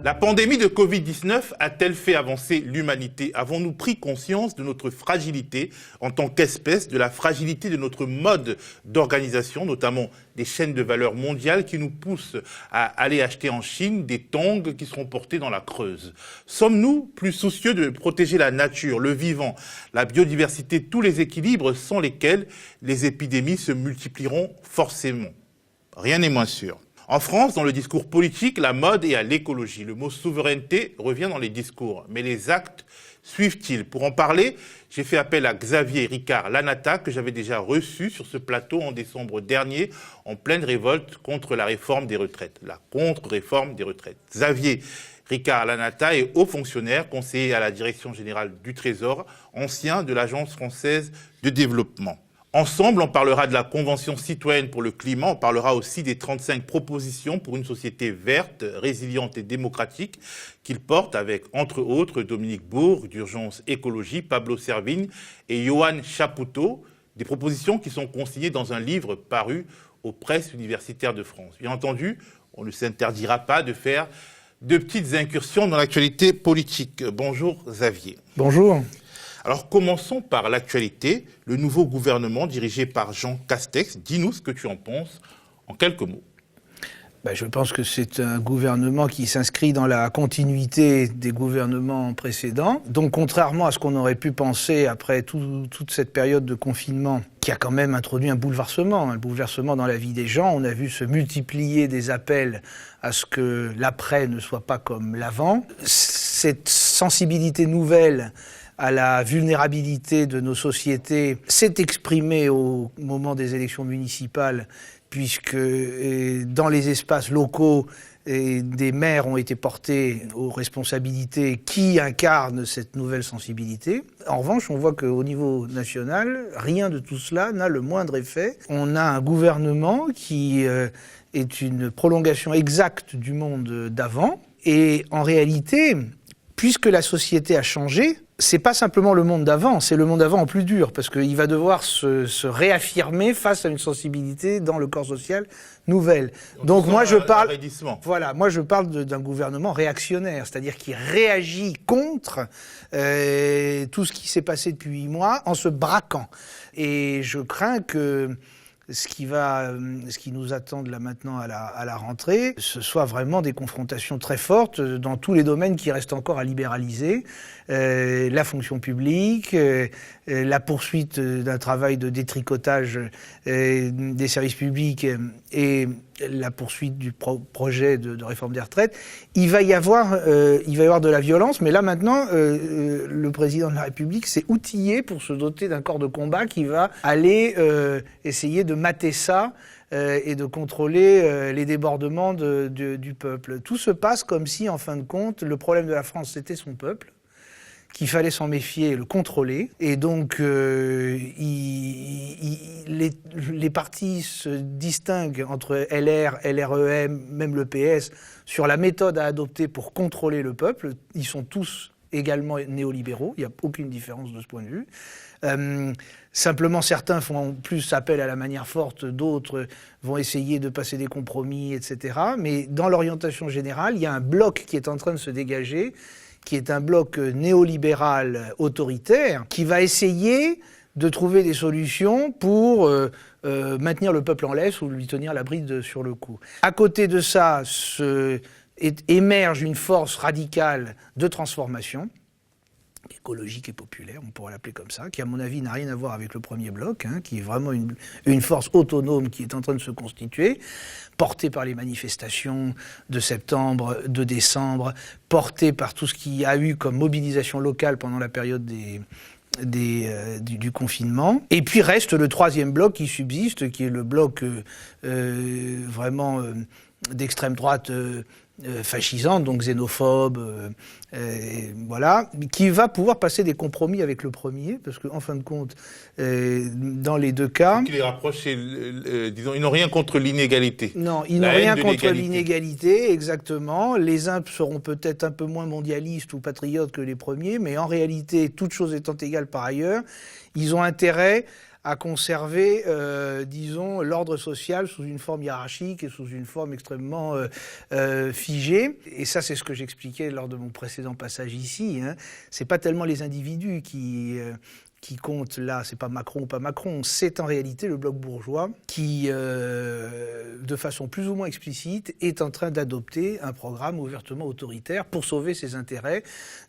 La pandémie de Covid-19 a-t-elle fait avancer l'humanité? Avons-nous pris conscience de notre fragilité en tant qu'espèce, de la fragilité de notre mode d'organisation, notamment des chaînes de valeur mondiales qui nous poussent à aller acheter en Chine des tongs qui seront portés dans la Creuse? Sommes-nous plus soucieux de protéger la nature, le vivant, la biodiversité, tous les équilibres sans lesquels les épidémies se multiplieront forcément? Rien n'est moins sûr. En France, dans le discours politique, la mode est à l'écologie. Le mot souveraineté revient dans les discours. Mais les actes suivent-ils? Pour en parler, j'ai fait appel à Xavier Ricard Lanata, que j'avais déjà reçu sur ce plateau en décembre dernier, en pleine révolte contre la réforme des retraites, la contre-réforme des retraites. Xavier Ricard Lanata est haut fonctionnaire, conseiller à la Direction générale du Trésor, ancien de l'Agence française de développement. Ensemble, on parlera de la Convention citoyenne pour le climat, on parlera aussi des 35 propositions pour une société verte, résiliente et démocratique qu'il porte avec, entre autres, Dominique Bourg d'Urgence Écologie, Pablo Servigne et Johan Chapoutot, des propositions qui sont consignées dans un livre paru aux presses universitaires de France. Bien entendu, on ne s'interdira pas de faire de petites incursions dans l'actualité politique. Bonjour Xavier. Bonjour. Alors commençons par l'actualité, le nouveau gouvernement dirigé par Jean Castex. Dis-nous ce que tu en penses en quelques mots. Je pense que c'est un gouvernement qui s'inscrit dans la continuité des gouvernements précédents. Donc contrairement à ce qu'on aurait pu penser après toute cette période de confinement, qui a quand même introduit un bouleversement dans la vie des gens, on a vu se multiplier des appels à ce que l'après ne soit pas comme l'avant. Cette sensibilité nouvelle à la vulnérabilité de nos sociétés s'est exprimée au moment des élections municipales, puisque dans les espaces locaux, des maires ont été portés aux responsabilités qui incarnent cette nouvelle sensibilité. En revanche, on voit qu'au niveau national, rien de tout cela n'a le moindre effet. On a un gouvernement qui est une prolongation exacte du monde d'avant, et en réalité, puisque la société a changé, c'est pas simplement le monde d'avant, c'est le monde d'avant en plus dur, parce qu'il va devoir se réaffirmer face à une sensibilité dans le corps social nouvelle. Donc moi je parle d'un gouvernement réactionnaire, c'est-à-dire qui réagit contre tout ce qui s'est passé depuis 8 mois en se braquant. Et je crains que ce qui nous attend là maintenant à la rentrée, ce soit vraiment des confrontations très fortes dans tous les domaines qui restent encore à libéraliser. La fonction publique, la poursuite d'un travail de détricotage des services publics et la poursuite du projet de réforme des retraites. Il va y avoir de la violence, mais là maintenant, le président de la République s'est outillé pour se doter d'un corps de combat qui va aller essayer de mater ça et de contrôler les débordements du peuple. Tout se passe comme si, en fin de compte, le problème de la France, c'était son peuple, qu'il fallait s'en méfier et le contrôler. Et donc, les partis se distinguent entre LR, LREM, même le PS, sur la méthode à adopter pour contrôler le peuple. Ils sont tous également néolibéraux, il n'y a aucune différence de ce point de vue. Simplement, certains font plus appel à la manière forte, d'autres vont essayer de passer des compromis, etc. Mais dans l'orientation générale, il y a un bloc qui est en train de se dégager, qui est un bloc néolibéral autoritaire, qui va essayer de trouver des solutions pour maintenir le peuple en laisse ou lui tenir la bride sur le cou. À côté de ça, émerge une force radicale de transformation, écologique et populaire, on pourrait l'appeler comme ça, qui à mon avis n'a rien à voir avec le premier bloc, qui est vraiment une force autonome qui est en train de se constituer, portée par les manifestations de septembre, de décembre, portée par tout ce qu'il y a eu comme mobilisation locale pendant la période du confinement. Et puis reste le troisième bloc qui subsiste, qui est le bloc vraiment d'extrême droite fascisante, donc xénophobe, voilà, qui va pouvoir passer des compromis avec le premier, parce qu'en fin de compte, dans les deux cas... Ce qui les rapproche, c'est, disons, ils n'ont rien contre l'inégalité. Non, ils n'ont rien contre l'inégalité, exactement. Les uns seront peut-être un peu moins mondialistes ou patriotes que les premiers, mais en réalité, toutes choses étant égales par ailleurs, ils ont intérêt à conserver, disons, l'ordre social sous une forme hiérarchique et sous une forme extrêmement figée. Et ça, c'est ce que j'expliquais lors de mon précédent passage ici. Hein. C'est pas tellement les individus qui compte là, c'est pas Macron ou pas Macron, c'est en réalité le bloc bourgeois qui, de façon plus ou moins explicite, est en train d'adopter un programme ouvertement autoritaire pour sauver ses intérêts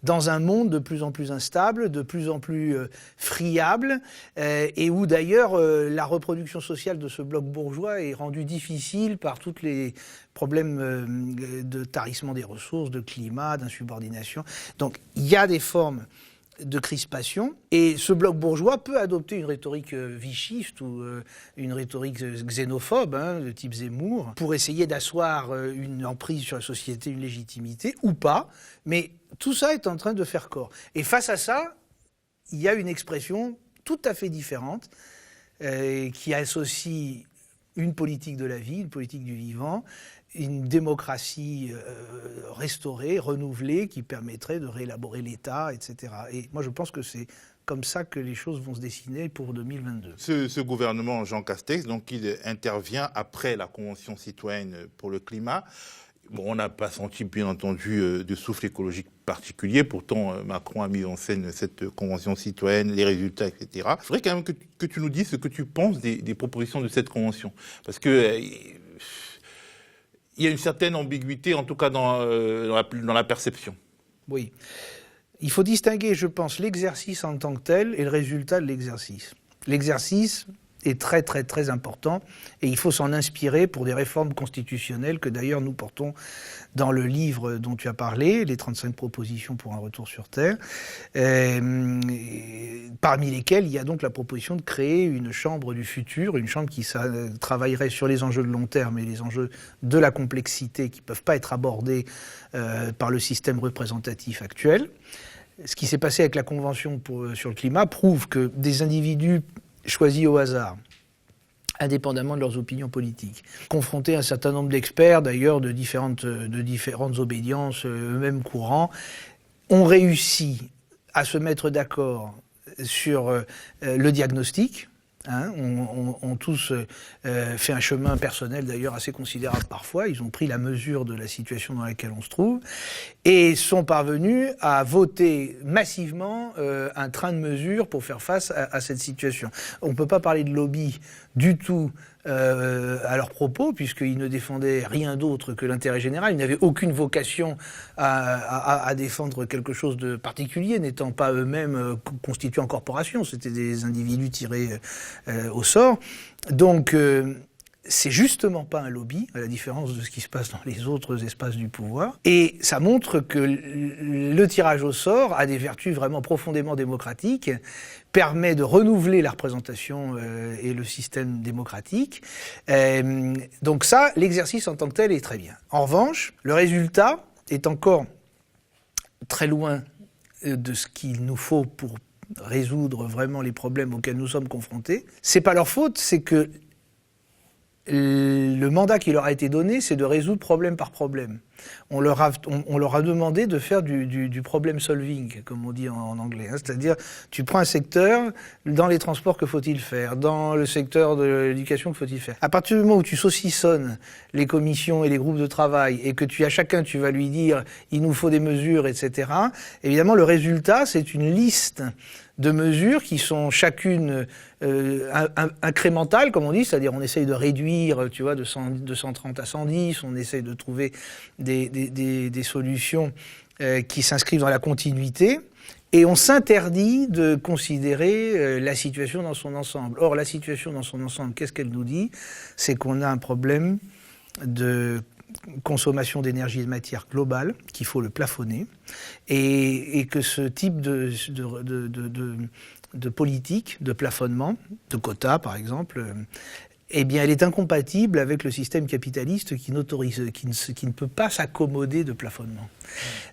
dans un monde de plus en plus instable, de plus en plus friable, et où d'ailleurs la reproduction sociale de ce bloc bourgeois est rendue difficile par tous les problèmes de tarissement des ressources, de climat, d'insubordination. Donc il y a des formes de crispation, et ce bloc bourgeois peut adopter une rhétorique vichiste ou une rhétorique xénophobe, de type Zemmour, pour essayer d'asseoir une emprise sur la société, une légitimité, ou pas, mais tout ça est en train de faire corps. Et face à ça, il y a une expression tout à fait différente, qui associe une politique de la vie, une politique du vivant, une démocratie restaurée, renouvelée, qui permettrait de réélaborer l'État, etc. Et moi, je pense que c'est comme ça que les choses vont se dessiner pour 2022. Ce gouvernement, Jean Castex, donc, il intervient après la Convention citoyenne pour le climat. Bon, on n'a pas senti, bien entendu, de souffle écologique particulier. Pourtant, Macron a mis en scène cette convention citoyenne, les résultats, etc. Je voudrais quand même que tu nous dises ce que tu penses des propositions de cette convention. Parce que il y a une certaine ambiguïté, en tout cas dans la perception. Oui. Il faut distinguer, je pense, l'exercice en tant que tel et le résultat de l'exercice. L'exercice est très, très, très important et il faut s'en inspirer pour des réformes constitutionnelles que d'ailleurs nous portons dans le livre dont tu as parlé, les 35 propositions pour un retour sur Terre, parmi lesquelles il y a donc la proposition de créer une chambre du futur, une chambre qui travaillerait sur les enjeux de long terme et les enjeux de la complexité qui ne peuvent pas être abordés par le système représentatif actuel. Ce qui s'est passé avec la Convention sur le climat prouve que des individus choisis au hasard, indépendamment de leurs opinions politiques, confrontés à un certain nombre d'experts, d'ailleurs de différentes obédiences, eux-mêmes courants, ont réussi à se mettre d'accord sur le diagnostic. Ont tous fait un chemin personnel d'ailleurs assez considérable parfois. Ils ont pris la mesure de la situation dans laquelle on se trouve et sont parvenus à voter massivement un train de mesures pour faire face à cette situation. On ne peut pas parler de lobby du tout à leurs propos, puisqu'ils ne défendaient rien d'autre que l'intérêt général. Ils n'avaient aucune vocation à défendre quelque chose de particulier, n'étant pas eux-mêmes constitués en corporation. C'était des individus tirés au sort. Donc, c'est justement pas un lobby, à la différence de ce qui se passe dans les autres espaces du pouvoir. Et ça montre que le tirage au sort a des vertus vraiment profondément démocratiques, permet de renouveler la représentation et le système démocratique. Donc ça, l'exercice en tant que tel est très bien. En revanche, le résultat est encore très loin de ce qu'il nous faut pour résoudre vraiment les problèmes auxquels nous sommes confrontés. C'est pas leur faute, c'est que le mandat qui leur a été donné, c'est de résoudre problème par problème. On leur a demandé de faire du problem solving, comme on dit en anglais. C'est-à-dire, tu prends un secteur, dans les transports, que faut-il faire ? Dans le secteur de l'éducation, que faut-il faire ? À partir du moment où tu saucissonnes les commissions et les groupes de travail, et que à chacun, tu vas lui dire, il nous faut des mesures, etc., évidemment, le résultat, c'est une liste de mesures qui sont chacune incrémentales, comme on dit, c'est-à-dire on essaye de réduire, tu vois, de 130 à 110, on essaye de trouver des solutions qui s'inscrivent dans la continuité, et on s'interdit de considérer la situation dans son ensemble. Or, la situation dans son ensemble, qu'est-ce qu'elle nous dit ? C'est qu'on a un problème de consommation d'énergie et de matière globale, qu'il faut le plafonner, et que ce type de politique, de plafonnement, de quotas par exemple, eh bien, elle est incompatible avec le système capitaliste qui ne peut pas s'accommoder de plafonnement.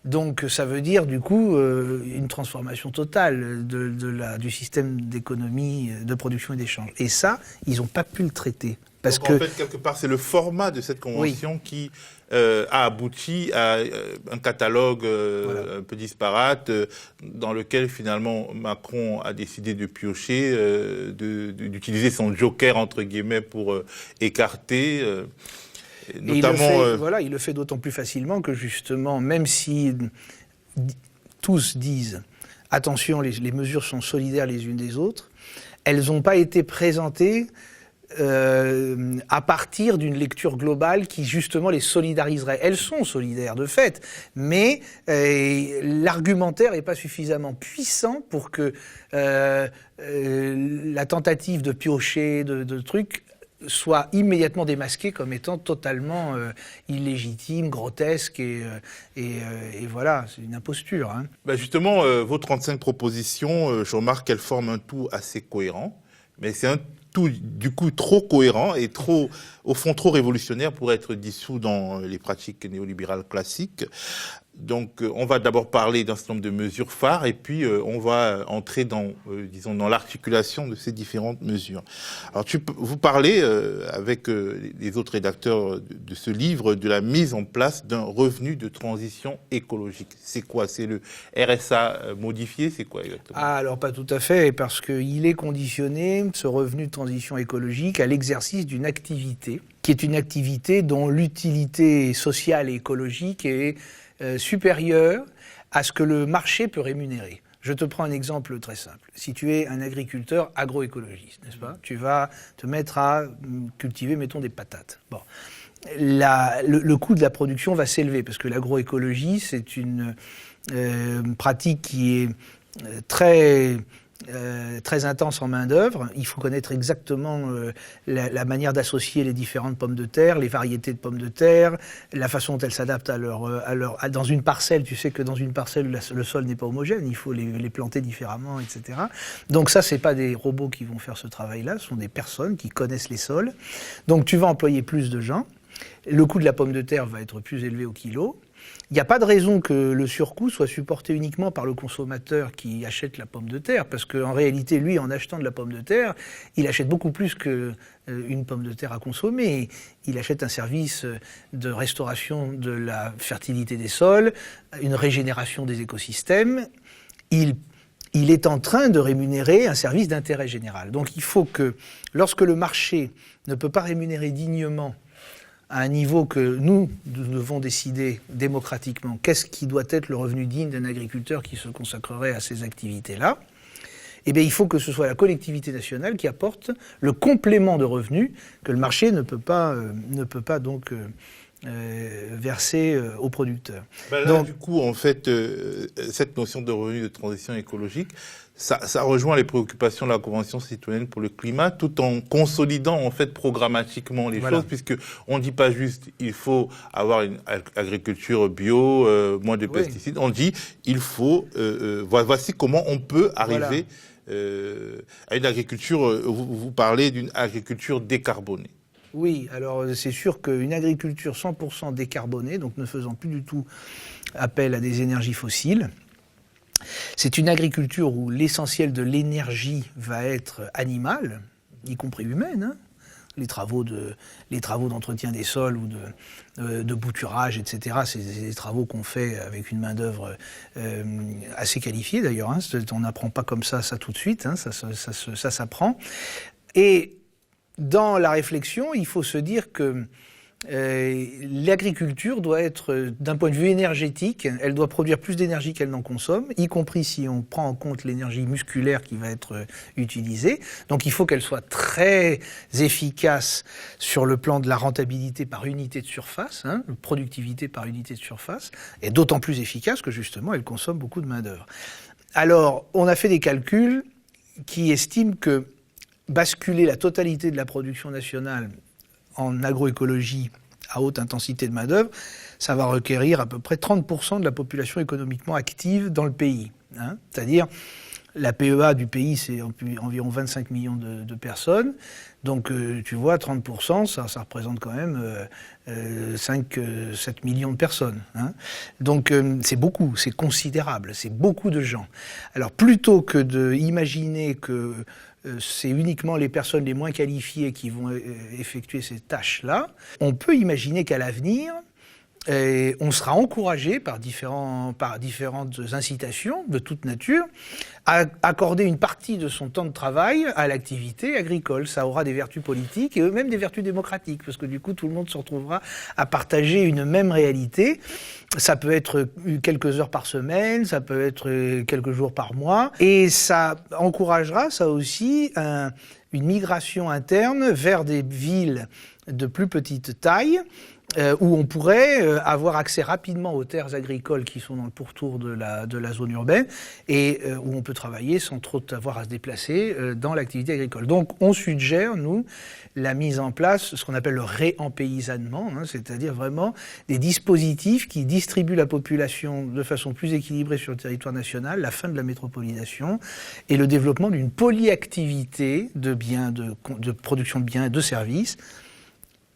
Donc, ça veut dire, du coup, une transformation totale du système d'économie, de production et d'échange. Et ça, ils n'ont pas pu le traiter. Parce que en fait, quelque part, c'est le format de cette convention qui a abouti à un catalogue un peu disparate dans lequel finalement Macron a décidé de piocher, d'utiliser son joker entre guillemets pour écarter. Notamment, il le fait d'autant plus facilement que justement, même si tous disent attention, les mesures sont solidaires les unes des autres, elles n'ont pas été présentées à partir d'une lecture globale qui justement les solidariserait. Elles sont solidaires de fait, mais l'argumentaire n'est pas suffisamment puissant pour que la tentative de piocher, de trucs, soit immédiatement démasquée comme étant totalement illégitime, grotesque et voilà, c'est une imposture. Hein. Ben justement, vos 35 propositions, je remarque qu'elles forment un tout assez cohérent, mais c'est un tout du coup trop cohérent et trop, au fond, trop révolutionnaire pour être dissous dans les pratiques néolibérales classiques. Donc, on va d'abord parler d'un certain nombre de mesures phares et puis on va entrer dans, disons, dans l'articulation de ces différentes mesures. Alors, vous parlez avec les autres rédacteurs de ce livre de la mise en place d'un revenu de transition écologique. C'est quoi? C'est le RSA modifié? C'est quoi exactement? Ah, alors pas tout à fait, parce qu'il est conditionné, ce revenu de transition écologique, à l'exercice d'une activité, qui est une activité dont l'utilité sociale et écologique est supérieur à ce que le marché peut rémunérer. Je te prends un exemple très simple. Si tu es un agriculteur agroécologiste, n'est-ce pas ? Tu vas te mettre à cultiver, mettons, des patates. Bon. Le coût de la production va s'élever, parce que l'agroécologie, c'est une pratique qui est très intense en main-d'œuvre. Il faut connaître exactement la manière d'associer les différentes pommes de terre, les variétés de pommes de terre, la façon dont elles s'adaptent dans une parcelle. Tu sais que dans une parcelle, le sol n'est pas homogène, il faut les planter différemment, etc. Donc ça, c'est pas des robots qui vont faire ce travail-là, ce sont des personnes qui connaissent les sols. Donc tu vas employer plus de gens. Le coût de la pomme de terre va être plus élevé au kilo. Il n'y a pas de raison que le surcoût soit supporté uniquement par le consommateur qui achète la pomme de terre, parce qu'en réalité, lui, en achetant de la pomme de terre, il achète beaucoup plus qu'une pomme de terre à consommer. Il achète un service de restauration de la fertilité des sols, une régénération des écosystèmes. Il est en train de rémunérer un service d'intérêt général. Donc il faut que, lorsque le marché ne peut pas rémunérer dignement à un niveau que nous devons décider démocratiquement, qu'est-ce qui doit être le revenu digne d'un agriculteur qui se consacrerait à ces activités-là, eh bien, il faut que ce soit la collectivité nationale qui apporte le complément de revenus que le marché ne peut pas donc verser aux producteurs. Ben là, donc, du coup, en fait, cette notion de revenu de transition écologique, ça rejoint les préoccupations de la Convention citoyenne pour le climat, tout en consolidant en fait programmatiquement les choses, puisque on dit pas juste il faut avoir une agriculture bio, moins de pesticides. On dit il faut voici comment on peut arriver à une agriculture. Vous parlez d'une agriculture décarbonée. Oui, alors c'est sûr qu'une agriculture 100% décarbonée, donc ne faisant plus du tout appel à des énergies fossiles, c'est une agriculture où l'essentiel de l'énergie va être animale, y compris humaine. Hein. Les travaux d'entretien des sols ou de bouturage, etc., c'est des travaux qu'on fait avec une main-d'œuvre assez qualifiée d'ailleurs. Hein. On n'apprend pas comme ça tout de suite, hein. Ça s'apprend. Et dans la réflexion, il faut se dire que l'agriculture doit être, d'un point de vue énergétique, elle doit produire plus d'énergie qu'elle n'en consomme, y compris si on prend en compte l'énergie musculaire qui va être utilisée. Donc il faut qu'elle soit très efficace sur le plan de la rentabilité par unité de surface, hein, productivité par unité de surface, et d'autant plus efficace que justement elle consomme beaucoup de main-d'œuvre. Alors on a fait des calculs qui estiment que basculer la totalité de la production nationale en agroécologie à haute intensité de main-d'œuvre, ça va requérir à peu près 30% de la population économiquement active dans le pays. Hein. C'est-à-dire, la PEA du pays, c'est environ 25 millions de personnes. Donc, tu vois, 30%, ça représente quand même 5-7 millions de personnes. Hein. Donc, c'est beaucoup, c'est considérable, c'est beaucoup de gens. Alors, plutôt que d'imaginer que c'est uniquement les personnes les moins qualifiées qui vont effectuer ces tâches-là, on peut imaginer qu'à l'avenir, on sera encouragé par différentes incitations de toute nature à accorder une partie de son temps de travail à l'activité agricole. Ça aura des vertus politiques et même des vertus démocratiques, parce que du coup, tout le monde se retrouvera à partager une même réalité. Ça peut être quelques heures par semaine, ça peut être quelques jours par mois, et ça encouragera, ça aussi, une migration interne vers des villes de plus petite taille, où on pourrait avoir accès rapidement aux terres agricoles qui sont dans le pourtour de la zone urbaine et où on peut travailler sans trop avoir à se déplacer dans l'activité agricole. Donc on suggère, nous, la mise en place, ce qu'on appelle le réempaysannement, c'est-à-dire vraiment des dispositifs qui distribuent la population de façon plus équilibrée sur le territoire national, la fin de la métropolisation et le développement d'une polyactivité de biens, de production de biens et de services,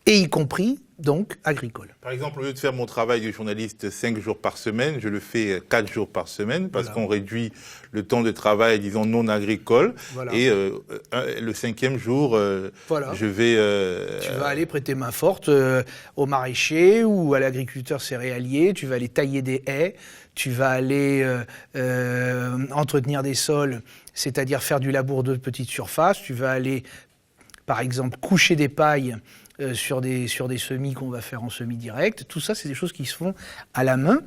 et y compris, donc, agricole. Par exemple, au lieu de faire mon travail de journaliste 5 jours par semaine, je le fais 4 jours par semaine, parce qu'on réduit le temps de travail, disons, non agricole. Voilà. Et le 5e jour, je vais... Tu vas aller prêter main forte au maraîcher ou à l'agriculteur céréalier, tu vas aller tailler des haies, tu vas aller entretenir des sols, c'est-à-dire faire du labour de petite surface, tu vas aller, par exemple, coucher des pailles sur des semis qu'on va faire en semis direct. Tout ça, c'est des choses qui se font à la main.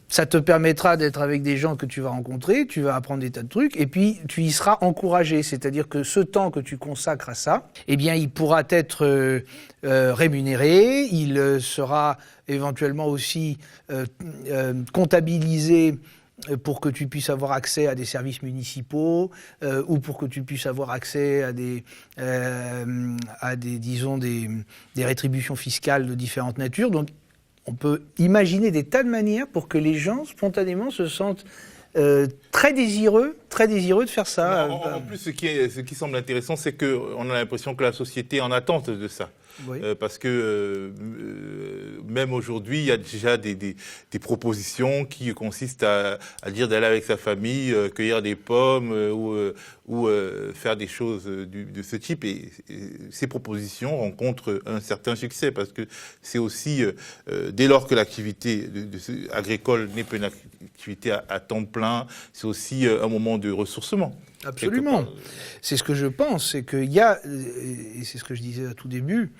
Ça te permettra d'être avec des gens que tu vas rencontrer, tu vas apprendre des tas de trucs, et puis tu y seras encouragé. C'est-à-dire que ce temps que tu consacres à ça, eh bien, il pourra être rémunéré, il sera éventuellement aussi comptabilisé pour que tu puisses avoir accès à des services municipaux ou pour que tu puisses avoir accès à des rétributions fiscales de différentes natures. Donc, on peut imaginer des tas de manières pour que les gens, spontanément, se sentent très désireux de faire ça. En plus, ce qui semble intéressant, c'est qu'on a l'impression que la société est en attente de ça. Oui. Parce que même aujourd'hui, il y a déjà des propositions qui consistent à dire d'aller avec sa famille, cueillir des pommes ou faire des choses de ce type. Et ces propositions rencontrent un certain succès parce que c'est aussi, dès lors que l'activité agricole n'est pas une activité à temps plein, c'est aussi un moment de ressourcement. Absolument. C'est ce que je pense, c'est qu'il y a, et c'est ce que je disais à tout début,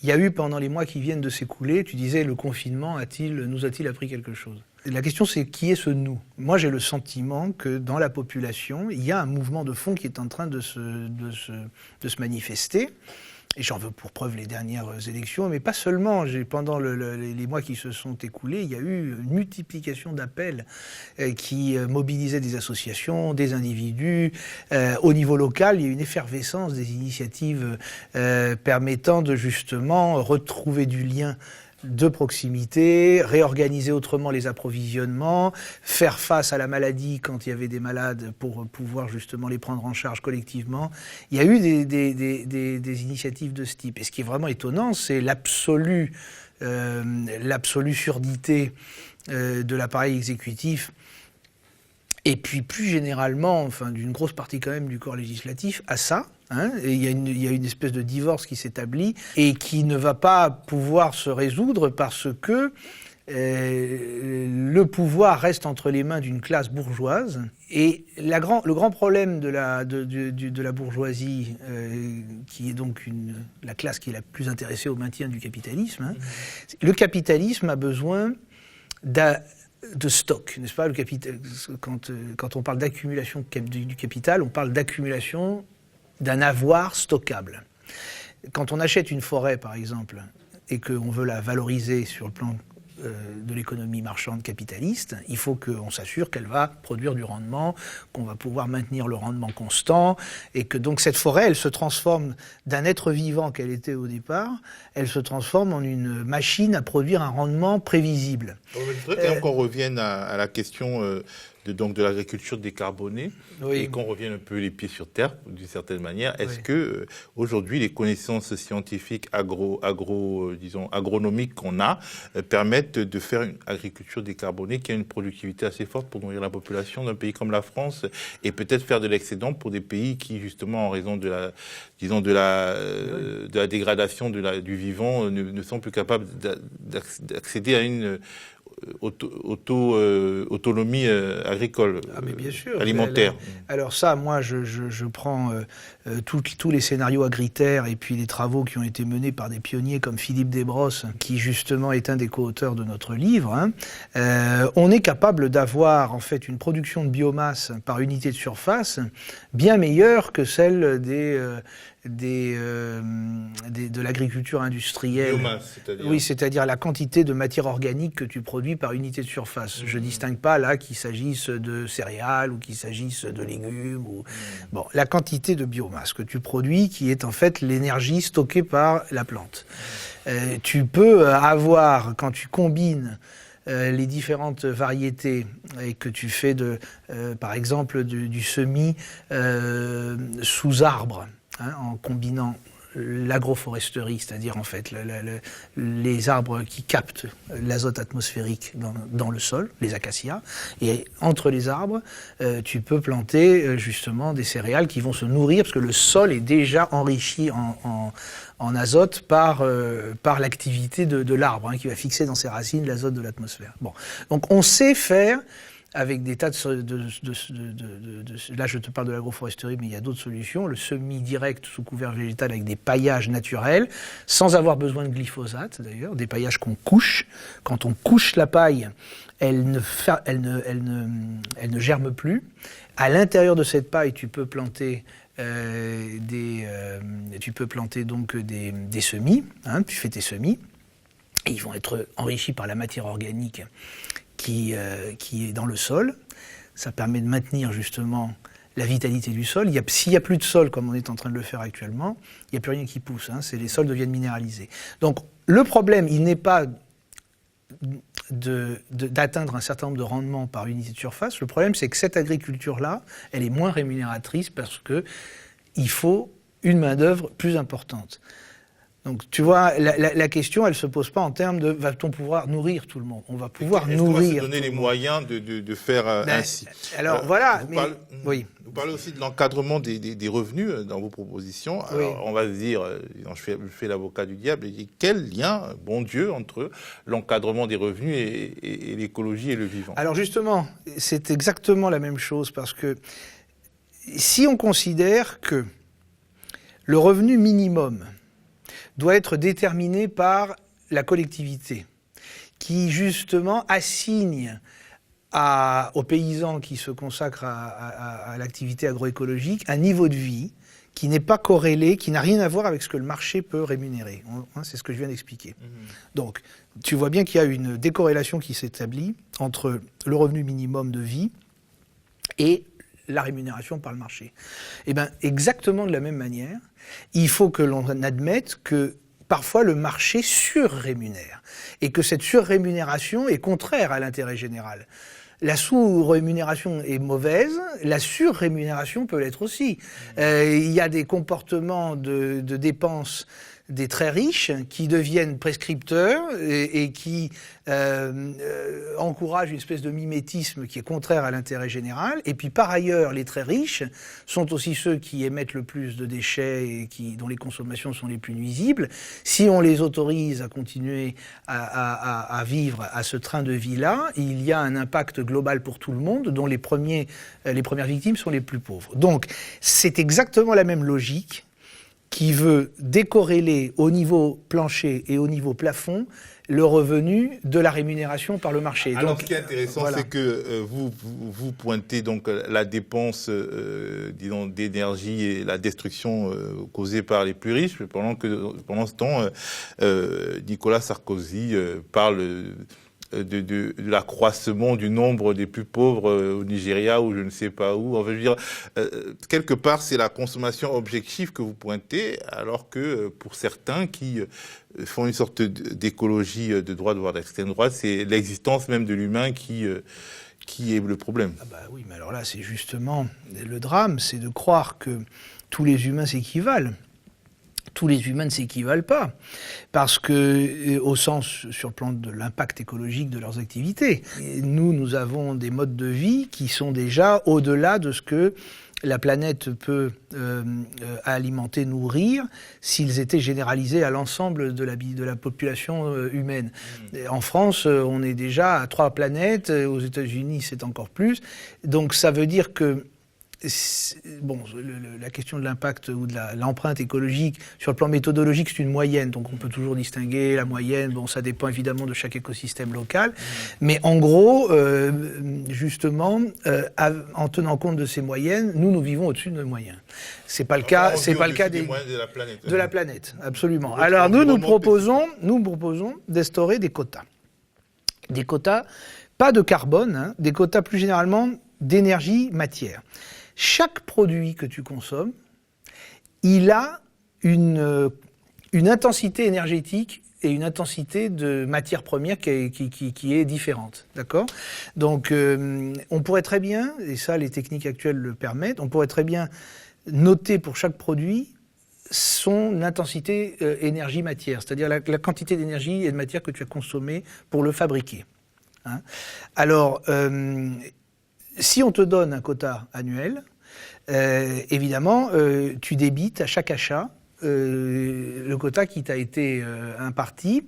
il y a eu pendant les mois qui viennent de s'écouler, tu disais, le confinement nous a-t-il appris quelque chose ? La question, c'est qui est ce nous ? Moi, j'ai le sentiment que dans la population, il y a un mouvement de fond qui est en train de se manifester. Et j'en veux pour preuve les dernières élections, mais pas seulement. Pendant les mois qui se sont écoulés, il y a eu une multiplication d'appels qui mobilisaient des associations, des individus. Au niveau local, il y a eu une effervescence des initiatives permettant de justement retrouver du lien de proximité, réorganiser autrement les approvisionnements, faire face à la maladie quand il y avait des malades pour pouvoir justement les prendre en charge collectivement. Il y a eu des initiatives de ce type. Et ce qui est vraiment étonnant, c'est l'absolue surdité de l'appareil exécutif et puis plus généralement, d'une grosse partie quand même du corps législatif à ça. Et il y a une espèce de divorce qui s'établit et qui ne va pas pouvoir se résoudre parce que le pouvoir reste entre les mains d'une classe bourgeoise. Et le grand problème de la bourgeoisie, qui est donc la classe qui est la plus intéressée au maintien du capitalisme, le capitalisme a besoin de stock, n'est-ce pas ? Quand on parle d'accumulation du capital, on parle d'accumulation d'un avoir stockable. Quand on achète une forêt, par exemple, et qu'on veut la valoriser sur le plan de l'économie marchande capitaliste, il faut qu'on s'assure qu'elle va produire du rendement, qu'on va pouvoir maintenir le rendement constant, et que donc cette forêt, elle se transforme d'un être vivant qu'elle était au départ, elle se transforme en une machine à produire un rendement prévisible. Je voudrais qu'on revienne à la question de l'agriculture décarbonée, Oui. et qu'on revienne un peu les pieds sur terre, d'une certaine manière. Est-ce que aujourd'hui les connaissances scientifiques agronomiques qu'on a permettent de faire une agriculture décarbonée qui a une productivité assez forte pour nourrir la population d'un pays comme la France, et peut-être faire de l'excédent pour des pays qui, justement, en raison de la dégradation du vivant, ne sont plus capables d'accéder à une autonomie agricole, mais bien sûr, alimentaire. Alors ça, moi, je prends tous les scénarios agritaires et puis les travaux qui ont été menés par des pionniers comme Philippe Desbrosses, qui justement est un des co-auteurs de notre livre. On est capable d'avoir en fait une production de biomasse par unité de surface bien meilleure que celle de l'agriculture industrielle. Biomasse, c'est-à-dire. Oui, c'est-à-dire la quantité de matière organique que tu produis par unité de surface. Je distingue pas là qu'il s'agisse de céréales ou qu'il s'agisse de légumes. Bon, la quantité de biomasse que tu produis, qui est en fait l'énergie stockée par la plante. Tu peux avoir, quand tu combines les différentes variétés et que tu fais par exemple du semis sous arbre, en combinant l'agroforesterie, c'est-à-dire en fait les arbres qui captent l'azote atmosphérique dans le sol, les acacias, et entre les arbres, tu peux planter justement des céréales qui vont se nourrir, parce que le sol est déjà enrichi en azote par l'activité de l'arbre, qui va fixer dans ses racines l'azote de l'atmosphère. Bon, donc on sait faire avec des tas là je te parle de l'agroforesterie, mais il y a d'autres solutions, le semis direct sous couvert végétal avec des paillages naturels, sans avoir besoin de glyphosate d'ailleurs, des paillages qu'on couche. Quand on couche la paille, elle ne germe plus. À l'intérieur de cette paille, tu peux planter des semis, tu fais tes semis, et ils vont être enrichis par la matière organique qui est dans le sol. Ça permet de maintenir justement la vitalité du sol. S'il n'y a plus de sol, comme on est en train de le faire actuellement, il n'y a plus rien qui pousse. Les sols deviennent minéralisés. Donc le problème, il n'est pas d'atteindre un certain nombre de rendements par unité de surface. Le problème, c'est que cette agriculture-là, elle est moins rémunératrice parce qu'il faut une main-d'œuvre plus importante. Donc, tu vois, la question, elle ne se pose pas en termes de va-t-on pouvoir nourrir tout le monde ? On va pouvoir nourrir. Est-ce qu'on va se donner les moyens de faire ainsi ? Alors, voilà. Vous parlez aussi de l'encadrement des revenus dans vos propositions. Alors, on va se dire, je fais l'avocat du diable, et quel lien, bon Dieu, entre l'encadrement des revenus et l'écologie et le vivant ? Alors, justement, c'est exactement la même chose, parce que si on considère que le revenu minimum doit être déterminé par la collectivité, qui justement assigne aux paysans qui se consacrent à l'activité agroécologique un niveau de vie qui n'est pas corrélé, qui n'a rien à voir avec ce que le marché peut rémunérer. C'est ce que je viens d'expliquer. Donc, tu vois bien qu'il y a une décorrélation qui s'établit entre le revenu minimum de vie et la rémunération par le marché. Eh bien, exactement de la même manière, il faut que l'on admette que parfois le marché surrémunère et que cette surrémunération est contraire à l'intérêt général. La sous-rémunération est mauvaise, la surrémunération peut l'être aussi. Il y a des comportements de dépenses des très riches qui deviennent prescripteurs et qui encouragent une espèce de mimétisme qui est contraire à l'intérêt général. Et puis par ailleurs, les très riches sont aussi ceux qui émettent le plus de déchets et dont les consommations sont les plus nuisibles. Si on les autorise à continuer à vivre à ce train de vie-là, il y a un impact global pour tout le monde, dont les premières victimes sont les plus pauvres. Donc c'est exactement la même logique qui veut décorréler au niveau plancher et au niveau plafond le revenu de la rémunération par le marché. Alors, ce qui est intéressant, c'est que vous pointez donc la dépense, d'énergie et la destruction causée par les plus riches, pendant ce temps, Nicolas Sarkozy parle de l'accroissement du nombre des plus pauvres au Nigeria ou je ne sais pas où. On veut dire, quelque part, c'est la consommation objective que vous pointez, alors que pour certains qui font une sorte d'écologie de droite, voire d'extrême droite, c'est l'existence même de l'humain qui qui est le problème. Ah bah oui, mais alors là, c'est justement le drame, c'est de croire que tous les humains s'équivalent. Tous les humains ne s'équivalent pas, parce que, au sens, sur le plan de l'impact écologique de leurs activités, nous avons des modes de vie qui sont déjà au-delà de ce que la planète peut alimenter, nourrir, s'ils étaient généralisés à l'ensemble de la population humaine. En France, on est déjà à 3 planètes, aux États-Unis, c'est encore plus. Donc ça veut dire que bon, la question de l'impact ou de l'empreinte écologique, sur le plan méthodologique, c'est une moyenne. Donc on peut toujours distinguer la moyenne. Bon, ça dépend évidemment de chaque écosystème local. Mais en gros, justement, en tenant compte de ces moyennes, nous vivons au-dessus de nos moyens. C'est pas le cas. C'est pas le cas des moyens de la planète. De la planète, absolument. Alors nous proposons d'instaurer des quotas. Des quotas, pas de carbone, hein, des quotas plus généralement d'énergie, matière. Chaque produit que tu consommes, il a une intensité énergétique et une intensité de matière première qui est différente, d'accord ? Donc, on pourrait très bien, et ça les techniques actuelles le permettent, on pourrait très bien noter pour chaque produit son intensité énergie-matière, c'est-à-dire la quantité d'énergie et de matière que tu as consommée pour le fabriquer. Hein ? Alors, si on te donne un quota annuel, évidemment, tu débites à chaque achat le quota qui t'a été imparti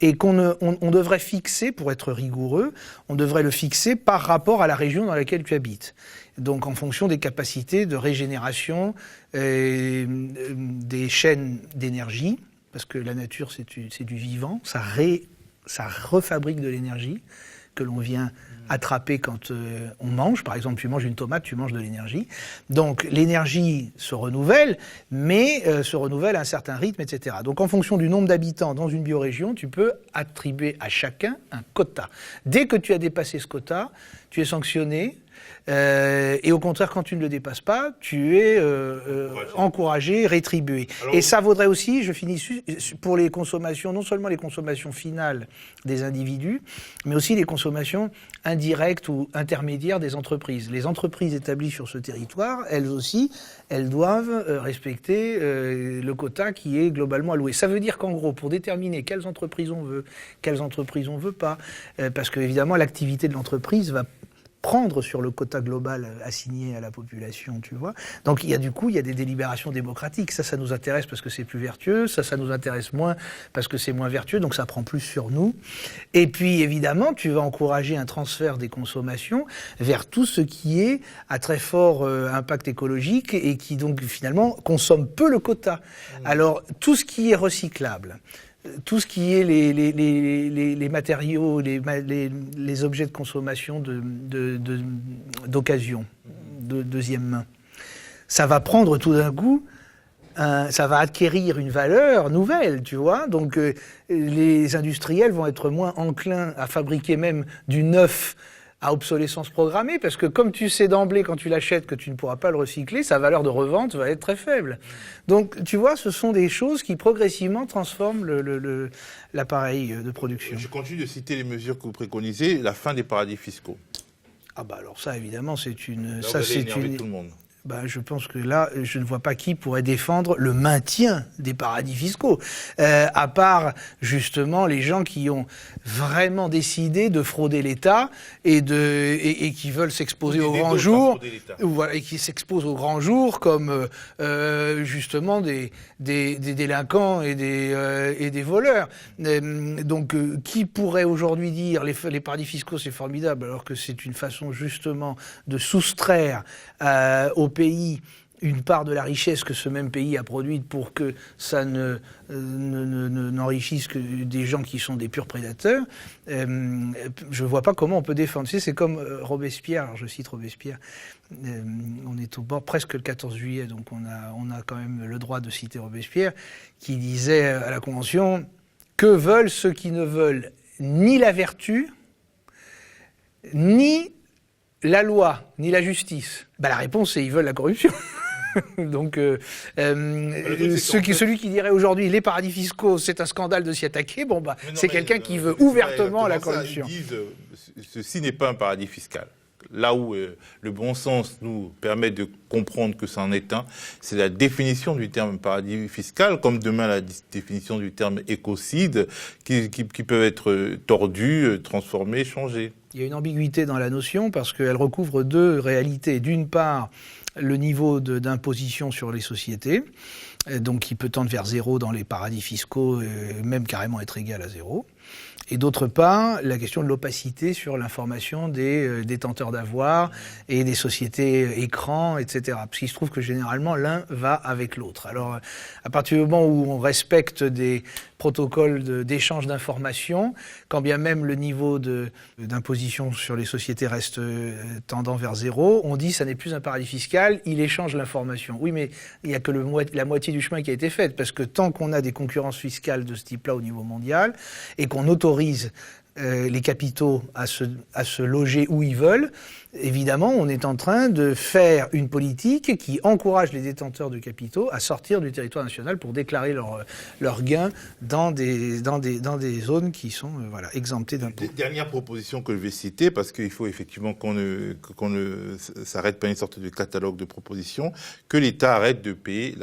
et on devrait fixer, pour être rigoureux, on devrait le fixer par rapport à la région dans laquelle tu habites. Donc en fonction des capacités de régénération des chaînes d'énergie, parce que la nature c'est du vivant, ça refabrique de l'énergie que l'on vient attraper quand on mange. Par exemple, tu manges une tomate, tu manges de l'énergie. Donc l'énergie se renouvelle, mais se renouvelle à un certain rythme, etc. Donc en fonction du nombre d'habitants dans une biorégion, tu peux attribuer à chacun un quota. Dès que tu as dépassé ce quota, tu es sanctionné. Et au contraire, quand tu ne le dépasses pas, tu es encouragé, rétribué. Alors, et ça vaudrait aussi, je finis pour les consommations, non seulement les consommations finales des individus, mais aussi les consommations indirectes ou intermédiaires des entreprises. Les entreprises établies sur ce territoire, elles aussi, elles doivent respecter le quota qui est globalement alloué. Ça veut dire qu'en gros, pour déterminer quelles entreprises on veut pas, parce que évidemment l'activité de l'entreprise va prendre sur le quota global assigné à la population, tu vois. Donc il y a des délibérations démocratiques. Ça nous intéresse parce que c'est plus vertueux. Ça nous intéresse moins parce que c'est moins vertueux. Donc ça prend plus sur nous. Et puis évidemment, tu vas encourager un transfert des consommations vers tout ce qui est à très fort impact écologique et qui donc finalement consomme peu le quota. Alors tout ce qui est recyclable, tout ce qui est les matériaux, les objets de consommation d'occasion, de deuxième main, ça va prendre tout d'un coup, ça va acquérir une valeur nouvelle, tu vois. Donc les industriels vont être moins enclins à fabriquer même du neuf à obsolescence programmée, parce que comme tu sais d'emblée quand tu l'achètes que tu ne pourras pas le recycler, sa valeur de revente va être très faible. Donc tu vois, ce sont des choses qui progressivement transforment l'appareil de production. Je continue de citer les mesures que vous préconisez, la fin des paradis fiscaux. Ah bah alors ça évidemment c'est une... Là, ça c'est une... tout le monde. Ben, je pense que là, je ne vois pas qui pourrait défendre le maintien des paradis fiscaux, à part justement les gens qui ont vraiment décidé de frauder l'État et qui veulent s'exposer au grand jour, voilà, et qui s'exposent au grand jour comme justement des délinquants et des voleurs. Donc, qui pourrait aujourd'hui dire les paradis fiscaux c'est formidable alors que c'est une façon justement de soustraire au pays une part de la richesse que ce même pays a produite pour que ça n'enrichisse que des gens qui sont des purs prédateurs, je ne vois pas comment on peut défendre. Tu sais, c'est comme Robespierre, alors je cite Robespierre, on est au bord presque le 14 juillet, donc on a quand même le droit de citer Robespierre, qui disait à la Convention « Que veulent ceux qui ne veulent ni la vertu, ni la loi, ni la justice ?» La réponse, c'est ils veulent la corruption. Donc, celui qui dirait aujourd'hui les paradis fiscaux, c'est un scandale de s'y attaquer, c'est quelqu'un qui veut ouvertement la corruption. Ils disent, ceci n'est pas un paradis fiscal. Là où le bon sens nous permet de comprendre que c'en est un, c'est la définition du terme paradis fiscal, comme demain la définition du terme écocide, qui peuvent être tordus, transformés, changés. Il y a une ambiguïté dans la notion parce qu'elle recouvre deux réalités. D'une part, le niveau d'imposition sur les sociétés, donc qui peut tendre vers zéro dans les paradis fiscaux, même carrément être égal à zéro. Et d'autre part, la question de l'opacité sur l'information des détenteurs d'avoirs et des sociétés écrans, etc. Parce qu'il se trouve que généralement, l'un va avec l'autre. Alors, à partir du moment où on respecte des protocoles d'échange d'informations, quand bien même le niveau d'imposition sur les sociétés reste tendant vers zéro, on dit ça n'est plus un paradis fiscal, il échange l'information. Oui, mais il n'y a que la moitié du chemin qui a été faite, parce que tant qu'on a des concurrences fiscales de ce type-là au niveau mondial, et qu'on autorise les capitaux à se loger où ils veulent, évidemment, on est en train de faire une politique qui encourage les détenteurs de capitaux à sortir du territoire national pour déclarer leurs gains dans des zones qui sont exemptées d'impôts. Dernière proposition que je vais citer, parce qu'il faut effectivement qu'on ne s'arrête pas à une sorte de catalogue de propositions, que l'État arrête de payer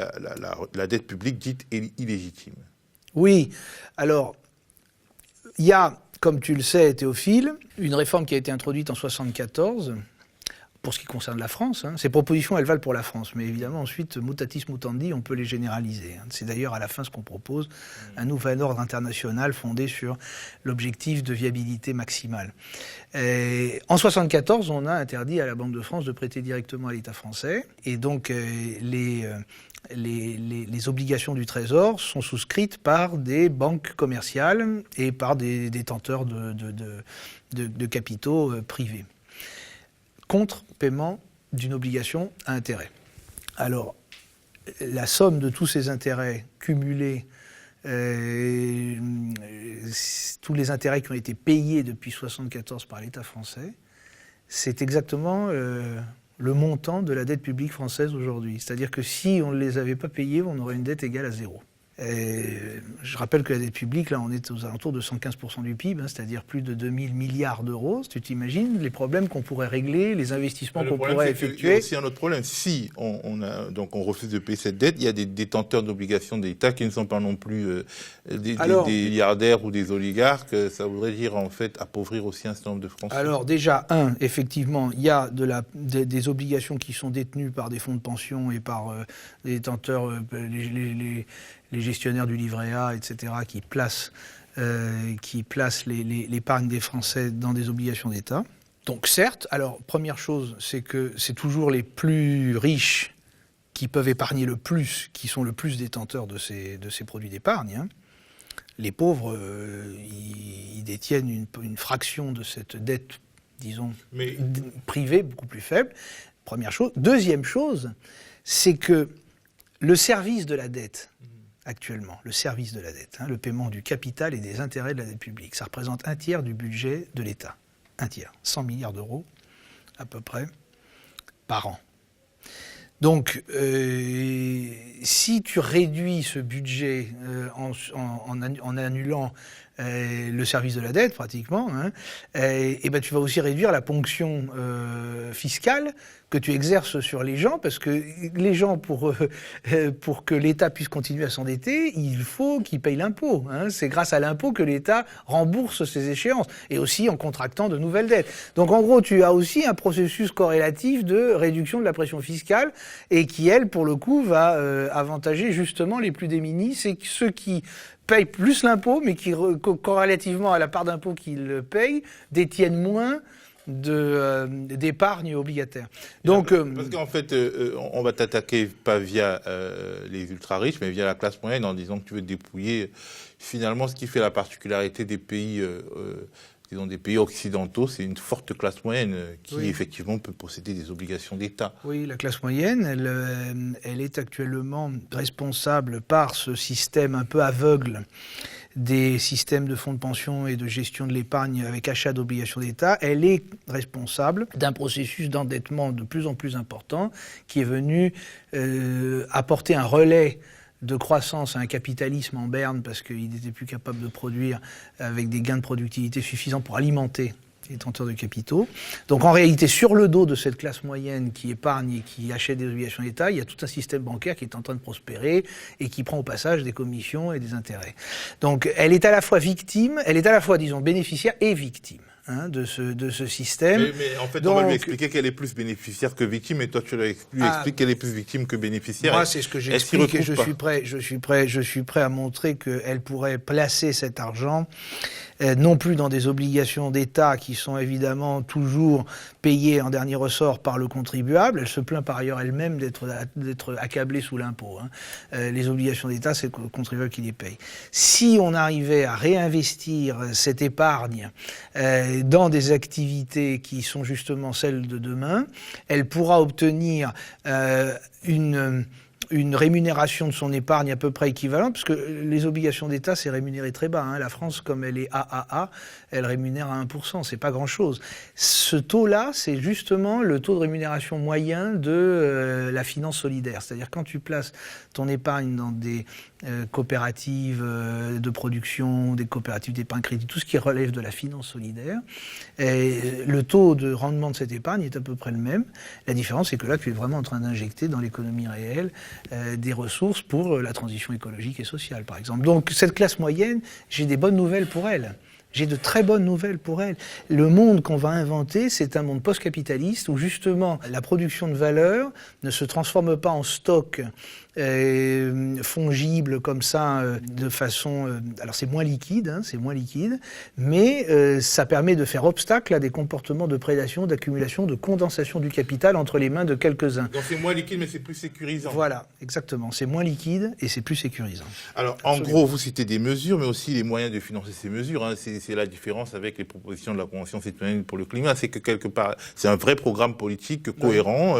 la dette publique dite illégitime. Oui, alors, il y a, comme tu le sais, Théophile, une réforme qui a été introduite en 1974, pour ce qui concerne la France. Ces propositions, elles valent pour la France, mais évidemment, ensuite, mutatis mutandi, on peut les généraliser. C'est d'ailleurs à la fin ce qu'on propose, un nouvel ordre international fondé sur l'objectif de viabilité maximale. En 1974, on a interdit à la Banque de France de prêter directement à l'État français, et donc les obligations du Trésor sont souscrites par des banques commerciales et par des détenteurs de capitaux privés, contre paiement d'une obligation à intérêt. Alors, la somme de tous ces intérêts cumulés, tous les intérêts qui ont été payés depuis 1974 par l'État français, c'est exactement le montant de la dette publique française aujourd'hui. C'est-à-dire que si on ne les avait pas payés, on aurait une dette égale à zéro. Je rappelle que la dette publique, là, on est aux alentours de 115% du PIB, c'est-à-dire plus de 2000 milliards d'euros. Si tu t'imagines les problèmes qu'on pourrait régler, les investissements qu'on pourrait effectuer. Il y a aussi un autre problème. Si on refuse de payer cette dette, il y a des détenteurs d'obligations d'État qui ne sont pas non plus des milliardaires ou des oligarques. Ça voudrait dire, en fait, appauvrir aussi un certain nombre de Français. Alors déjà, effectivement, il y a des obligations qui sont détenues par des fonds de pension et par des détenteurs, les gestionnaires du livret A, etc., qui placent l'épargne des Français dans des obligations d'État. Donc certes, alors première chose, c'est que c'est toujours les plus riches qui peuvent épargner le plus, qui sont le plus détenteurs de ces produits d'épargne. Les pauvres, ils détiennent une fraction de cette dette, disons, privée, beaucoup plus faible. Première chose. Deuxième chose, c'est que le service de la dette, actuellement, le service de la dette, le paiement du capital et des intérêts de la dette publique, ça représente 1/3 du budget de l'État. 1/3, 100 milliards d'euros à peu près par an. Donc, si tu réduis ce budget en annulant le service de la dette, pratiquement, tu vas aussi réduire la ponction fiscale que tu exerces sur les gens, parce que les gens, pour que l'État puisse continuer à s'endetter, il faut qu'ils payent l'impôt. C'est grâce à l'impôt que l'État rembourse ses échéances, et aussi en contractant de nouvelles dettes. Donc en gros, tu as aussi un processus corrélatif de réduction de la pression fiscale, et qui, elle, pour le coup, va avantager justement les plus démunis, c'est ceux qui payent plus l'impôt, mais qui, corrélativement à la part d'impôt qu'ils payent, détiennent moins d'épargne obligataire. Donc, parce qu'en fait, on va t'attaquer pas via les ultra-riches, mais via la classe moyenne, en disant que tu veux dépouiller finalement ce qui fait la particularité des pays disons, des pays occidentaux, c'est une forte classe moyenne qui, effectivement, peut posséder des obligations d'État. Oui, la classe moyenne, elle est actuellement responsable par ce système un peu aveugle des systèmes de fonds de pension et de gestion de l'épargne avec achat d'obligations d'État. Elle est responsable d'un processus d'endettement de plus en plus important qui est venu apporter un relais de croissance à un capitalisme en berne parce qu'il n'était plus capable de produire avec des gains de productivité suffisants pour alimenter les détenteurs de capitaux. Donc en réalité, sur le dos de cette classe moyenne qui épargne et qui achète des obligations d'État, il y a tout un système bancaire qui est en train de prospérer et qui prend au passage des commissions et des intérêts. Donc elle est à la fois victime, elle est à la fois, disons, bénéficiaire et victime. De ce système. Mais en fait, on va lui expliquer qu'elle est plus bénéficiaire que victime, et toi, tu lui expliques qu'elle est plus victime que bénéficiaire. Moi, c'est ce que j'explique, et je suis prêt à montrer qu'elle pourrait placer cet argent non plus dans des obligations d'État qui sont évidemment toujours payées en dernier ressort par le contribuable. Elle se plaint par ailleurs elle-même d'être accablée sous l'impôt. Les obligations d'État, c'est le contribuable qui les paye. Si on arrivait à réinvestir cette épargne dans des activités qui sont justement celles de demain, elle pourra obtenir une rémunération de son épargne à peu près équivalente, parce que les obligations d'État, c'est rémunéré très bas. La France, comme elle est AAA, elle rémunère à 1%, c'est pas grand-chose. Ce taux-là, c'est justement le taux de rémunération moyen de la finance solidaire. C'est-à-dire quand tu places ton épargne dans des coopératives de production, des coopératives d'épargne crédit, tout ce qui relève de la finance solidaire, le taux de rendement de cette épargne est à peu près le même. La différence, c'est que là, tu es vraiment en train d'injecter dans l'économie réelle des ressources pour la transition écologique et sociale, par exemple. Donc, cette classe moyenne, j'ai des bonnes nouvelles pour elle. J'ai de très bonnes nouvelles pour elle. Le monde qu'on va inventer, c'est un monde post-capitaliste où justement la production de valeur ne se transforme pas en stock fongible comme ça de façon... alors c'est moins liquide, mais ça permet de faire obstacle à des comportements de prédation, d'accumulation, de condensation du capital entre les mains de quelques-uns. Donc c'est moins liquide mais c'est plus sécurisant. Voilà, exactement. C'est moins liquide et c'est plus sécurisant. Alors en gros, vous citez des mesures, mais aussi les moyens de financer ces mesures. C'est la différence avec les propositions de la Convention citoyenne pour le climat. C'est que quelque part, c'est un vrai programme politique cohérent.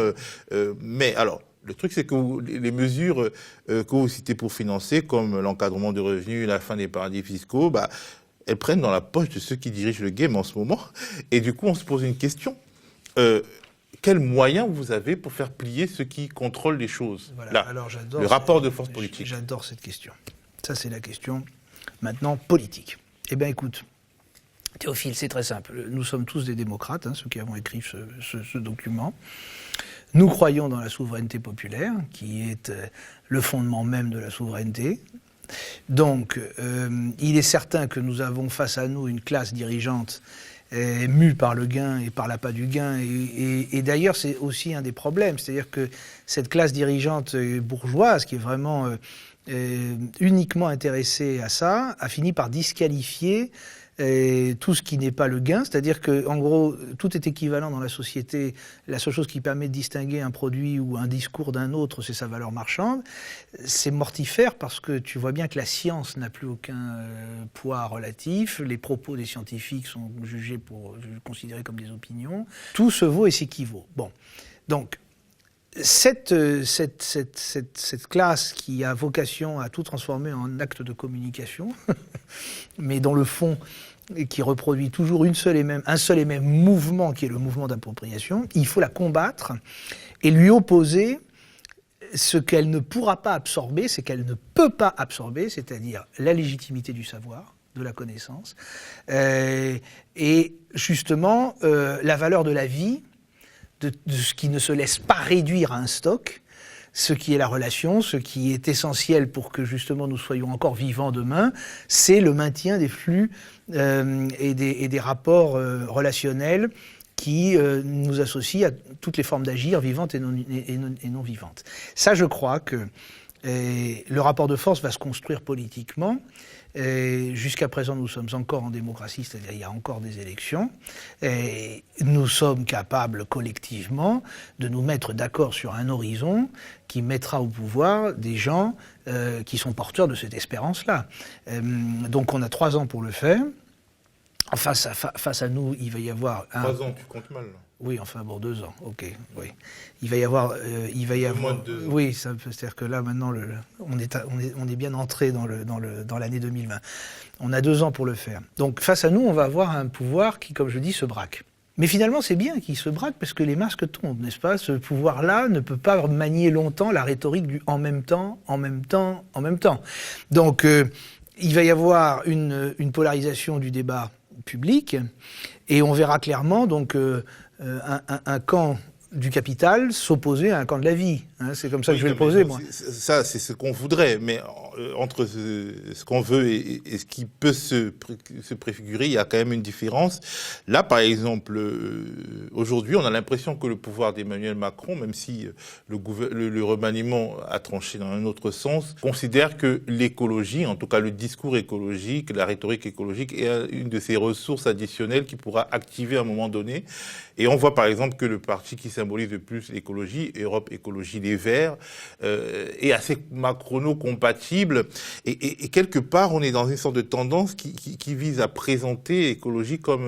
Mais alors... Le truc, c'est que les mesures que vous citez pour financer, comme l'encadrement de revenus, la fin des paradis fiscaux, elles prennent dans la poche de ceux qui dirigent le game en ce moment. Et du coup, on se pose une question. Quels moyens vous avez pour faire plier ceux qui contrôlent les choses? Voilà. Là, alors, le rapport de force politique. J'adore cette question. Ça, c'est la question, maintenant, politique. Eh bien, écoute, Théophile, c'est très simple. Nous sommes tous des démocrates, ceux qui avons écrit ce document. Nous croyons dans la souveraineté populaire, qui est le fondement même de la souveraineté. Donc, il est certain que nous avons face à nous une classe dirigeante mue par le gain et par l'appât du gain. Et d'ailleurs, c'est aussi un des problèmes. C'est-à-dire que cette classe dirigeante bourgeoise, qui est vraiment uniquement intéressée à ça, a fini par disqualifier tout ce qui n'est pas le gain, c'est-à-dire que, en gros, tout est équivalent dans la société. La seule chose qui permet de distinguer un produit ou un discours d'un autre, c'est sa valeur marchande. C'est mortifère parce que tu vois bien que la science n'a plus aucun poids relatif. Les propos des scientifiques sont considérés comme des opinions. Tout se vaut et s'équivaut. Bon, donc cette classe qui a vocation à tout transformer en acte de communication, mais dans le fond, qui reproduit toujours un seul et même mouvement, qui est le mouvement d'appropriation, il faut la combattre et lui opposer ce qu'elle ne pourra pas absorber, ce qu'elle ne peut pas absorber, c'est-à-dire la légitimité du savoir, de la connaissance, et justement la valeur de la vie, de ce qui ne se laisse pas réduire à un stock, ce qui est la relation, ce qui est essentiel pour que justement nous soyons encore vivants demain, c'est le maintien des flux et des rapports relationnels qui nous associent à toutes les formes d'agir, vivantes et non vivantes. Ça, je crois que le rapport de force va se construire politiquement. Jusqu'à présent, nous sommes encore en démocratie, c'est-à-dire il y a encore des élections. Et nous sommes capables collectivement de nous mettre d'accord sur un horizon qui mettra au pouvoir des gens qui sont porteurs de cette espérance-là. Donc on a 3 ans pour le faire. face à nous, il va y avoir 3 ans, tu comptes mal. Oui, enfin bon, 2 ans, ok, oui. Il va y avoir, moins de 2 ans. Oui, c'est-à-dire que là maintenant, on est bien entré dans l'année 2020. On a 2 ans pour le faire. Donc face à nous, on va avoir un pouvoir qui, comme je dis, se braque. Mais finalement, c'est bien qu'il se braque parce que les masques tombent, n'est-ce pas? Ce pouvoir-là ne peut pas manier longtemps la rhétorique du en même temps, en même temps, en même temps. Donc, il va y avoir une polarisation du débat public et on verra clairement donc un camp du capital s'opposer à un camp de la vie. Hein, c'est comme ça que je vais le poser, moi. Ça, c'est ce qu'on voudrait, mais entre ce qu'on veut et ce qui peut se préfigurer, il y a quand même une différence. Là, par exemple, aujourd'hui, on a l'impression que le pouvoir d'Emmanuel Macron, même si le remaniement a tranché dans un autre sens, considère que l'écologie, en tout cas le discours écologique, la rhétorique écologique, est une de ces ressources additionnelles qui pourra activer à un moment donné. Et on voit par exemple que le parti qui symbolise le plus l'écologie, Europe Écologie Les Verts, est assez macrono-compatible. Et quelque part, on est dans une sorte de tendance qui vise à présenter l'écologie comme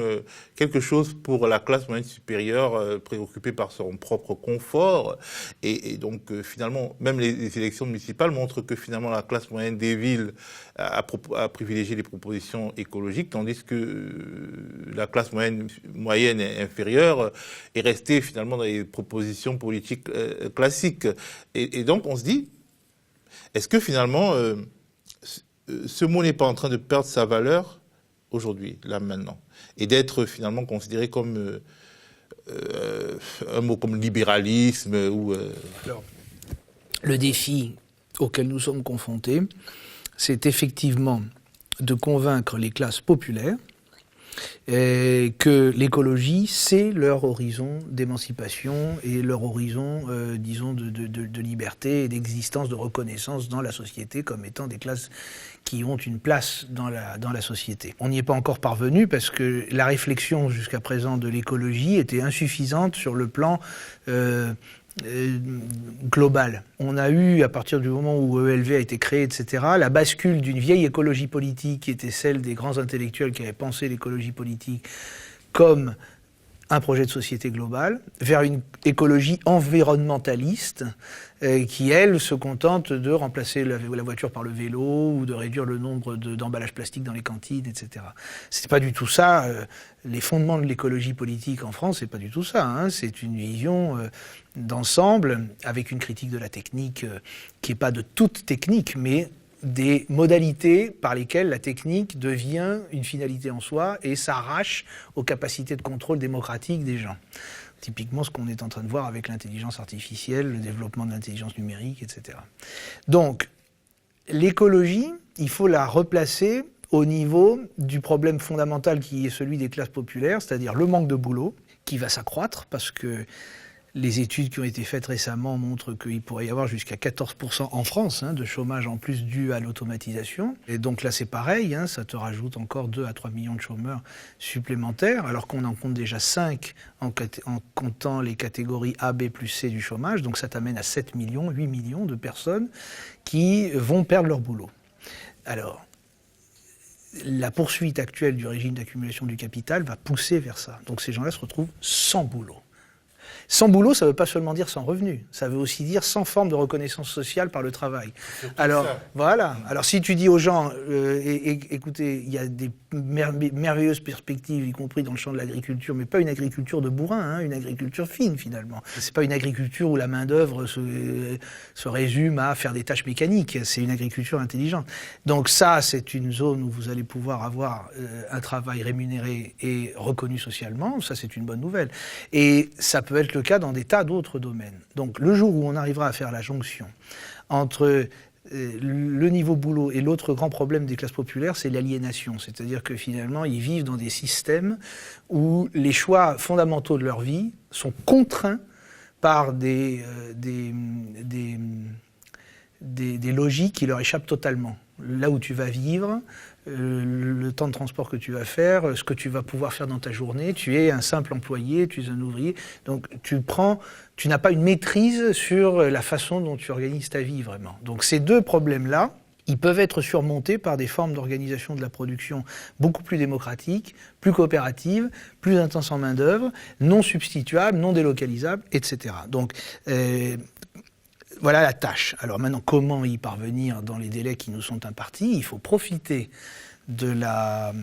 quelque chose pour la classe moyenne supérieure, préoccupée par son propre confort. Et donc, finalement, même les élections municipales montrent que finalement la classe moyenne des villes a privilégié les propositions écologiques, tandis que la classe moyenne et inférieure est restée finalement dans les propositions politiques classiques. Et donc on se dit, est-ce que finalement ce mot n'est pas en train de perdre sa valeur aujourd'hui, là maintenant, et d'être finalement considéré comme un mot comme libéralisme ou Alors, le défi auquel nous sommes confrontés, c'est effectivement de convaincre les classes populaires que l'écologie, c'est leur horizon d'émancipation et leur horizon, disons, de liberté et d'existence, de reconnaissance dans la société comme étant des classes qui ont une place dans la société. On n'y est pas encore parvenu parce que la réflexion jusqu'à présent de l'écologie était insuffisante sur le plan global. On a eu, à partir du moment où ELV a été créé, etc., la bascule d'une vieille écologie politique qui était celle des grands intellectuels qui avaient pensé l'écologie politique comme un projet de société globale, vers une écologie environnementaliste qui, elle, se contente de remplacer la voiture par le vélo ou de réduire le nombre d'emballages plastiques dans les cantines, etc. C'est pas du tout ça. Les fondements de l'écologie politique en France, c'est pas du tout ça. Hein. C'est une vision d'ensemble avec une critique de la technique qui est pas de toute technique, mais des modalités par lesquelles la technique devient une finalité en soi et s'arrache aux capacités de contrôle démocratique des gens. Typiquement ce qu'on est en train de voir avec l'intelligence artificielle, le développement de l'intelligence numérique, etc. Donc, l'écologie, il faut la replacer au niveau du problème fondamental qui est celui des classes populaires, c'est-à-dire le manque de boulot, qui va s'accroître parce que les études qui ont été faites récemment montrent qu'il pourrait y avoir jusqu'à 14% en France de chômage en plus dû à l'automatisation. Et donc là, c'est pareil, ça te rajoute encore 2 à 3 millions de chômeurs supplémentaires, alors qu'on en compte déjà 5 en comptant les catégories A, B plus C du chômage. Donc ça t'amène à 7 millions, 8 millions de personnes qui vont perdre leur boulot. Alors, la poursuite actuelle du régime d'accumulation du capital va pousser vers ça. Donc ces gens-là se retrouvent sans boulot. Sans boulot, ça ne veut pas seulement dire sans revenu, ça veut aussi dire sans forme de reconnaissance sociale par le travail. Alors, voilà. Alors si tu dis aux gens, écoutez, il y a des merveilleuses perspectives, y compris dans le champ de l'agriculture, mais pas une agriculture de bourrin, une agriculture fine finalement. C'est pas une agriculture où la main-d'œuvre se résume à faire des tâches mécaniques, c'est une agriculture intelligente. Donc ça, c'est une zone où vous allez pouvoir avoir un travail rémunéré et reconnu socialement, ça c'est une bonne nouvelle. Et ça peut être le cas dans des tas d'autres domaines. Donc le jour où on arrivera à faire la jonction entre le niveau boulot et l'autre grand problème des classes populaires, c'est l'aliénation. C'est-à-dire que finalement, ils vivent dans des systèmes où les choix fondamentaux de leur vie sont contraints par des logiques qui leur échappent totalement. Là où tu vas vivre, le temps de transport que tu vas faire, ce que tu vas pouvoir faire dans ta journée, tu es un simple employé, tu es un ouvrier, donc tu n'as pas une maîtrise sur la façon dont tu organises ta vie vraiment. Donc ces deux problèmes-là, ils peuvent être surmontés par des formes d'organisation de la production beaucoup plus démocratiques, plus coopératives, plus intenses en main-d'œuvre, non substituables, non délocalisables, etc. Donc, voilà la tâche. Alors maintenant, comment y parvenir dans les délais qui nous sont impartis? Il faut profiter de la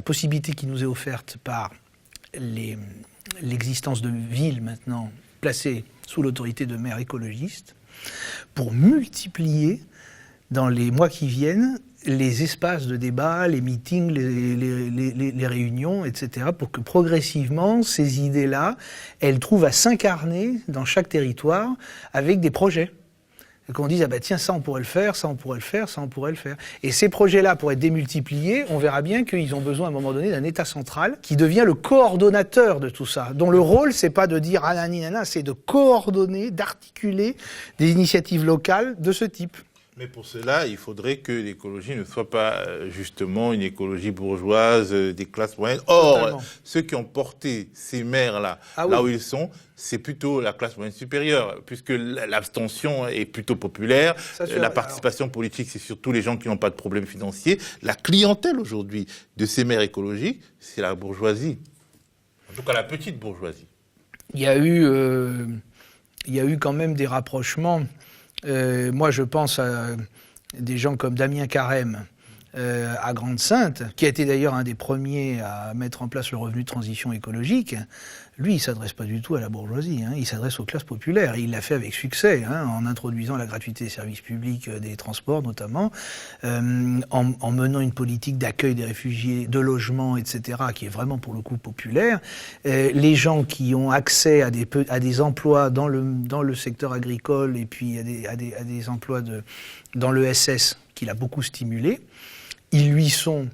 possibilité qui nous est offerte par l'existence de villes maintenant placées sous l'autorité de maires écologistes pour multiplier dans les mois qui viennent les espaces de débat, les meetings, les réunions, etc., pour que progressivement, ces idées-là, elles trouvent à s'incarner dans chaque territoire avec des projets. Et qu'on dise, ah ben tiens, ça on pourrait le faire, ça on pourrait le faire, ça on pourrait le faire. Et ces projets-là, pour être démultipliés, on verra bien qu'ils ont besoin à un moment donné d'un État central qui devient le coordonnateur de tout ça, dont le rôle, c'est pas de dire ah nani nana, c'est de coordonner, d'articuler des initiatives locales de ce type. Mais pour cela, il faudrait que l'écologie ne soit pas justement une écologie bourgeoise des classes moyennes. Or, totalement. Ceux qui ont porté ces maires-là, là où ils sont, c'est plutôt la classe moyenne supérieure, puisque l'abstention est plutôt populaire, la participation politique, c'est surtout les gens qui n'ont pas de problème financier. La clientèle aujourd'hui de ces maires écologiques, c'est la bourgeoisie. En tout cas, la petite bourgeoisie. Il y a eu quand même des rapprochements. Moi, je pense à des gens comme Damien Carême à Grande-Synthe, qui a été d'ailleurs un des premiers à mettre en place le revenu de transition écologique. Lui, il s'adresse pas du tout à la bourgeoisie, il s'adresse aux classes populaires. Et il l'a fait avec succès, en introduisant la gratuité des services publics, des transports notamment, en menant une politique d'accueil des réfugiés, de logement, etc., qui est vraiment pour le coup populaire. Les gens qui ont accès à des emplois dans le secteur agricole et puis à des emplois dans l'ESS, qu'il a beaucoup stimulé, ils lui sont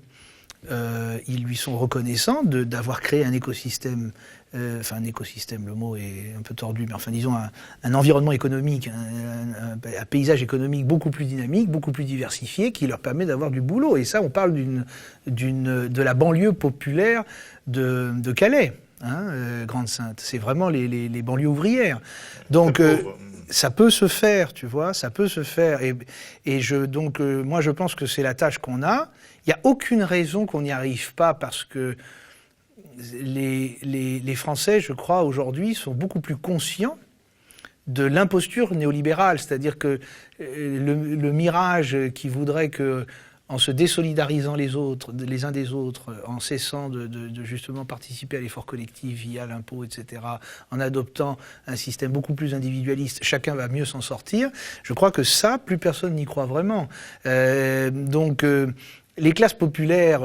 reconnaissants d'avoir créé un écosystème. Un écosystème, le mot est un peu tordu, mais enfin disons un environnement économique, un paysage économique beaucoup plus dynamique, beaucoup plus diversifié, qui leur permet d'avoir du boulot. Et ça, on parle de la banlieue populaire de Calais, Grande-Synthe. C'est vraiment les banlieues ouvrières. Donc ça peut se faire, tu vois, ça peut se faire. Moi, je pense que c'est la tâche qu'on a. Il n'y a aucune raison qu'on n'y arrive pas parce que les Français, je crois, aujourd'hui, sont beaucoup plus conscients de l'imposture néolibérale. C'est-à-dire que le mirage qui voudrait que, en se désolidarisant les uns des autres, en cessant de justement participer à l'effort collectif via l'impôt, etc., en adoptant un système beaucoup plus individualiste, chacun va mieux s'en sortir. Je crois que ça, plus personne n'y croit vraiment. Les classes populaires,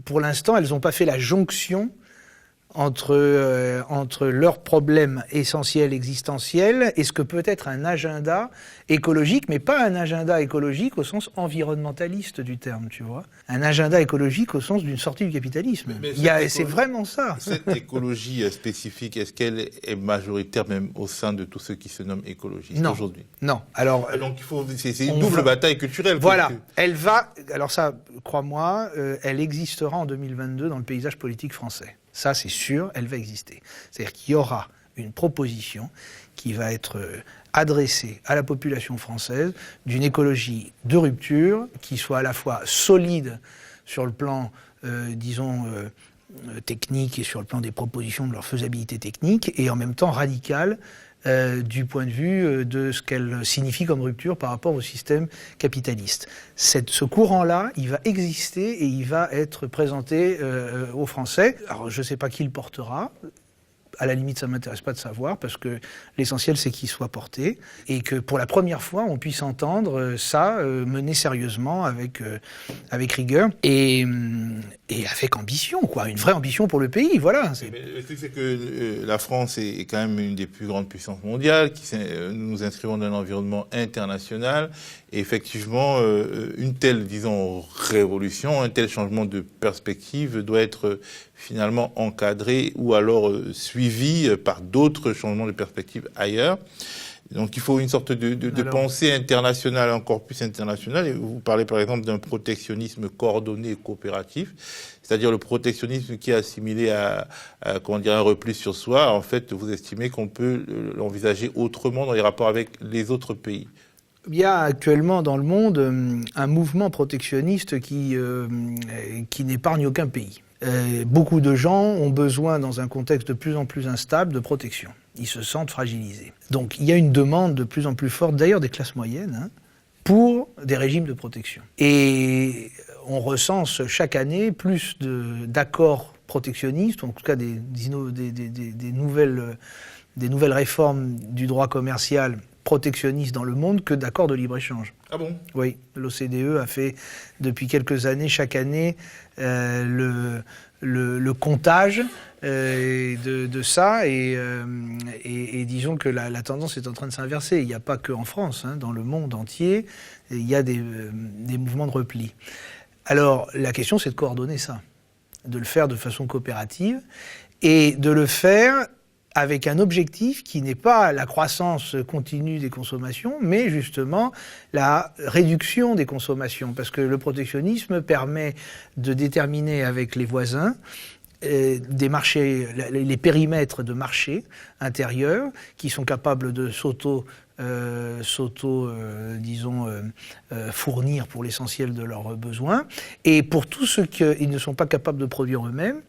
pour l'instant, elles n'ont pas fait la jonction entre leurs problèmes essentiels, existentiels, et ce que peut être un agenda écologique, mais pas un agenda écologique au sens environnementaliste du terme, tu vois. Un agenda écologique au sens d'une sortie du capitalisme. C'est vraiment ça. Cette écologie spécifique, est-ce qu'elle est majoritaire même au sein de tous ceux qui se nomment écologistes aujourd'hui? Non. Alors, donc c'est une double bataille culturelle. Voilà. Alors ça, crois-moi, elle existera en 2022 dans le paysage politique français. Ça, c'est sûr, elle va exister. C'est-à-dire qu'il y aura une proposition qui va être adressée à la population française d'une écologie de rupture qui soit à la fois solide sur le plan, technique et sur le plan des propositions de leur faisabilité technique et en même temps radicale du point de vue de ce qu'elle signifie comme rupture par rapport au système capitaliste. Ce courant-là, il va exister et il va être présenté aux Français. Alors, je ne sais pas qui le portera. À la limite, ça ne m'intéresse pas de savoir, parce que l'essentiel, c'est qu'il soit porté, et que pour la première fois, on puisse entendre ça mené sérieusement, avec rigueur, et avec ambition, quoi, une vraie ambition pour le pays, voilà. Le truc, c'est que la France est quand même une des plus grandes puissances mondiales, nous nous inscrivons dans un environnement international, et effectivement, une telle, disons, révolution, un tel changement de perspective doit être finalement encadré ou alors suivi par d'autres changements de perspective ailleurs. Donc il faut une sorte de pensée internationale, encore plus internationale. Et vous parlez par exemple d'un protectionnisme coordonné et coopératif, c'est-à-dire le protectionnisme qui est assimilé à un repli sur soi. En fait, vous estimez qu'on peut l'envisager autrement dans les rapports avec les autres pays. Il y a actuellement dans le monde un mouvement protectionniste qui n'épargne aucun pays. Beaucoup de gens ont besoin, dans un contexte de plus en plus instable, de protection. Ils se sentent fragilisés. Donc il y a une demande de plus en plus forte, d'ailleurs des classes moyennes, pour des régimes de protection. Et on recense chaque année plus d'accords protectionnistes, en tout cas des nouvelles réformes du droit commercial protectionnistes dans le monde que d'accords de libre-échange. Ah bon ? Oui, l'OCDE a fait depuis quelques années, chaque année, le comptage de ça et disons que la tendance est en train de s'inverser. Il n'y a pas qu'en France, dans le monde entier, il y a des mouvements de repli. Alors la question c'est de coordonner ça, de le faire de façon coopérative et de le faire avec un objectif qui n'est pas la croissance continue des consommations, mais justement la réduction des consommations. Parce que le protectionnisme permet de déterminer avec les voisins des marchés, les périmètres de marché intérieurs qui sont capables de fournir pour l'essentiel de leurs besoins. Et pour tout ce qu'ils ne sont pas capables de produire eux-mêmes,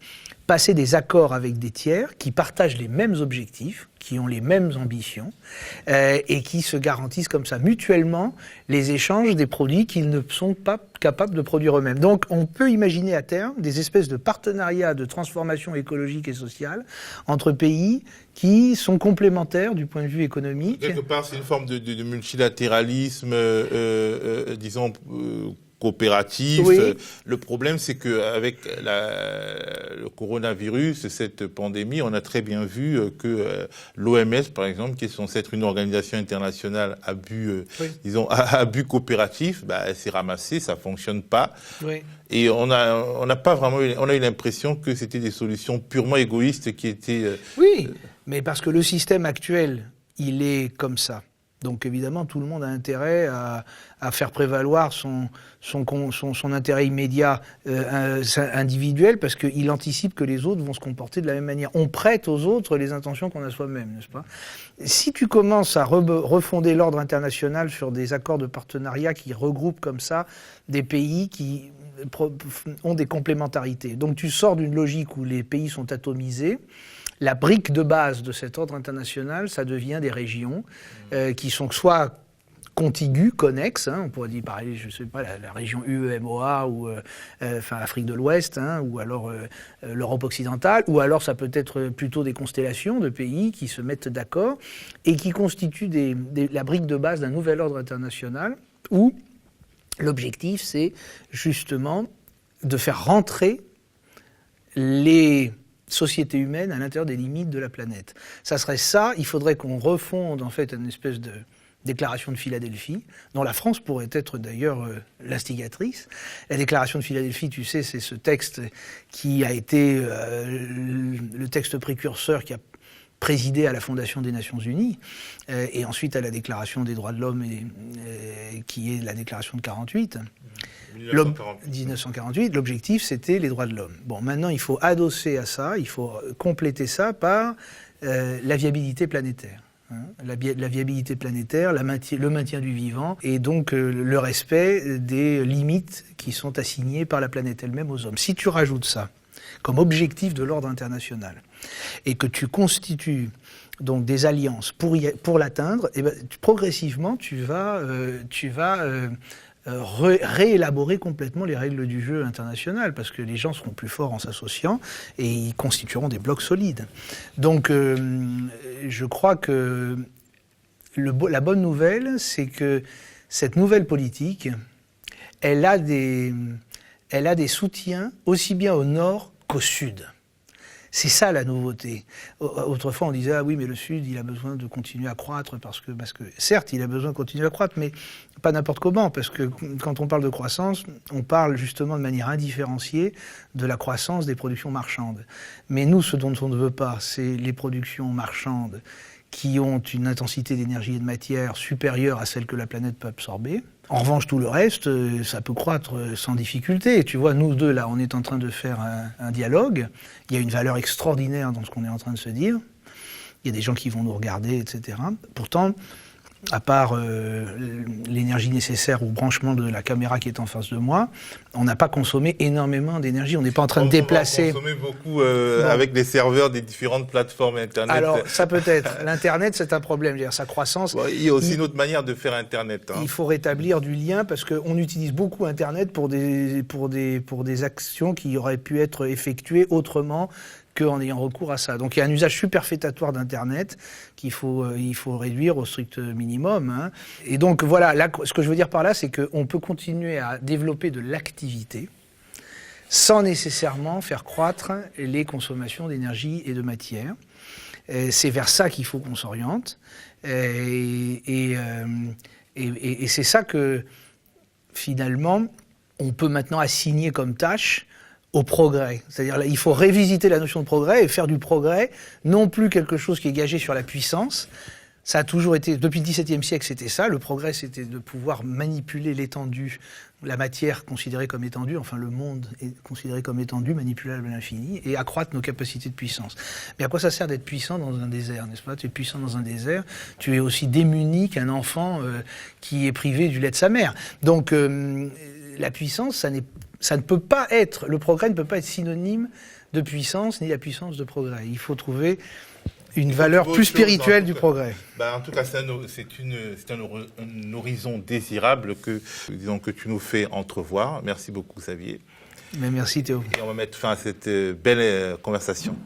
passer des accords avec des tiers qui partagent les mêmes objectifs, qui ont les mêmes ambitions, et qui se garantissent comme ça mutuellement les échanges des produits qu'ils ne sont pas capables de produire eux-mêmes. Donc on peut imaginer à terme des espèces de partenariats de transformation écologique et sociale entre pays qui sont complémentaires du point de vue économique. Quelque part, c'est une forme de multilatéralisme, disons, coopératif. Oui. Le problème, c'est qu'avec le coronavirus, cette pandémie, on a très bien vu que l'OMS, par exemple, qui est censée être une organisation internationale à but, à but coopératif, elle s'est ramassée, ça fonctionne pas. Oui. Et on n'a pas vraiment, on a eu l'impression que c'était des solutions purement égoïstes qui étaient. Oui, mais parce que le système actuel, il est comme ça. Donc évidemment, tout le monde a intérêt à faire prévaloir son intérêt immédiat individuel parce qu'il anticipe que les autres vont se comporter de la même manière. On prête aux autres les intentions qu'on a soi-même, n'est-ce pas ? Si tu commences à refonder l'ordre international sur des accords de partenariat qui regroupent comme ça des pays qui ont des complémentarités, donc tu sors d'une logique où les pays sont atomisés. La brique de base de cet ordre international, ça devient des régions qui sont soit contiguës, connexes, on pourrait dire pareil, je sais pas, la région UEMOA ou Afrique de l'Ouest, ou alors l'Europe occidentale, ou alors ça peut être plutôt des constellations de pays qui se mettent d'accord et qui constituent la brique de base d'un nouvel ordre international où l'objectif c'est justement de faire rentrer les société humaine à l'intérieur des limites de la planète. Ça serait ça, il faudrait qu'on refonde en fait une espèce de déclaration de Philadelphie, dont la France pourrait être d'ailleurs l'instigatrice. La déclaration de Philadelphie, tu sais, c'est ce texte qui a été le texte précurseur qui a présidé à la fondation des Nations Unies, et ensuite à la déclaration des droits de l'homme, qui est la déclaration de 48. 1948, l'objectif c'était les droits de l'homme. Bon, maintenant il faut adosser à ça, il faut compléter ça par la viabilité planétaire. La viabilité planétaire, le maintien du vivant et donc le respect des limites qui sont assignées par la planète elle-même aux hommes. Si tu rajoutes ça comme objectif de l'ordre international et que tu constitues donc des alliances pour l'atteindre, et progressivement tu vas réélaborer complètement les règles du jeu international, parce que les gens seront plus forts en s'associant et ils constitueront des blocs solides. Donc je crois que la bonne nouvelle, c'est que cette nouvelle politique, elle a des soutiens aussi bien au nord qu'au sud. C'est ça la nouveauté. Autrefois on disait ah oui mais le Sud il a besoin de continuer à croître parce que certes il a besoin de continuer à croître mais pas n'importe comment, parce que quand on parle de croissance on parle justement de manière indifférenciée de la croissance des productions marchandes. Mais nous ce dont on ne veut pas c'est les productions marchandes qui ont une intensité d'énergie et de matière supérieure à celle que la planète peut absorber. En revanche, tout le reste, ça peut croître sans difficulté. Tu vois, nous deux, là, on est en train de faire un dialogue. Il y a une valeur extraordinaire dans ce qu'on est en train de se dire. Il y a des gens qui vont nous regarder, etc. Pourtant, à part l'énergie nécessaire au branchement de la caméra qui est en face de moi, on n'a pas consommé énormément d'énergie. On n'est pas en train de déplacer. On a consommé beaucoup avec des serveurs des différentes plateformes Internet. Alors, ça peut être. L'Internet, c'est un problème. Sa croissance. Bon, il y a aussi une autre manière de faire Internet. Il faut rétablir du lien parce qu'on utilise beaucoup Internet pour des actions qui auraient pu être effectuées autrement qu'en ayant recours à ça. Donc il y a un usage superfétatoire d'Internet il faut réduire au strict minimum. Hein. Et donc voilà, là, ce que je veux dire par là, c'est qu'on peut continuer à développer de l'activité sans nécessairement faire croître les consommations d'énergie et de matière. C'est vers ça qu'il faut qu'on s'oriente. Et c'est ça que, finalement, on peut maintenant assigner comme tâche au progrès. C'est-à-dire, là, il faut révisiter la notion de progrès et faire du progrès, non plus quelque chose qui est gagé sur la puissance. Ça a toujours été, depuis le XVIIe siècle, c'était ça. Le progrès, c'était de pouvoir manipuler l'étendue, la matière considérée comme étendue, enfin le monde est considéré comme étendue, manipulable à l'infini, et accroître nos capacités de puissance. Mais à quoi ça sert d'être puissant dans un désert, n'est-ce pas ? Tu es puissant dans un désert, tu es aussi démuni qu'un enfant qui est privé du lait de sa mère. Donc la puissance, ça ne peut pas être, le progrès ne peut pas être synonyme de puissance, ni la puissance de progrès. Il faut trouver une valeur plus spirituelle du progrès. En tout cas, c'est un horizon désirable que tu nous fais entrevoir. Merci beaucoup, Xavier. Mais merci, Théo. Et on va mettre fin à cette belle conversation.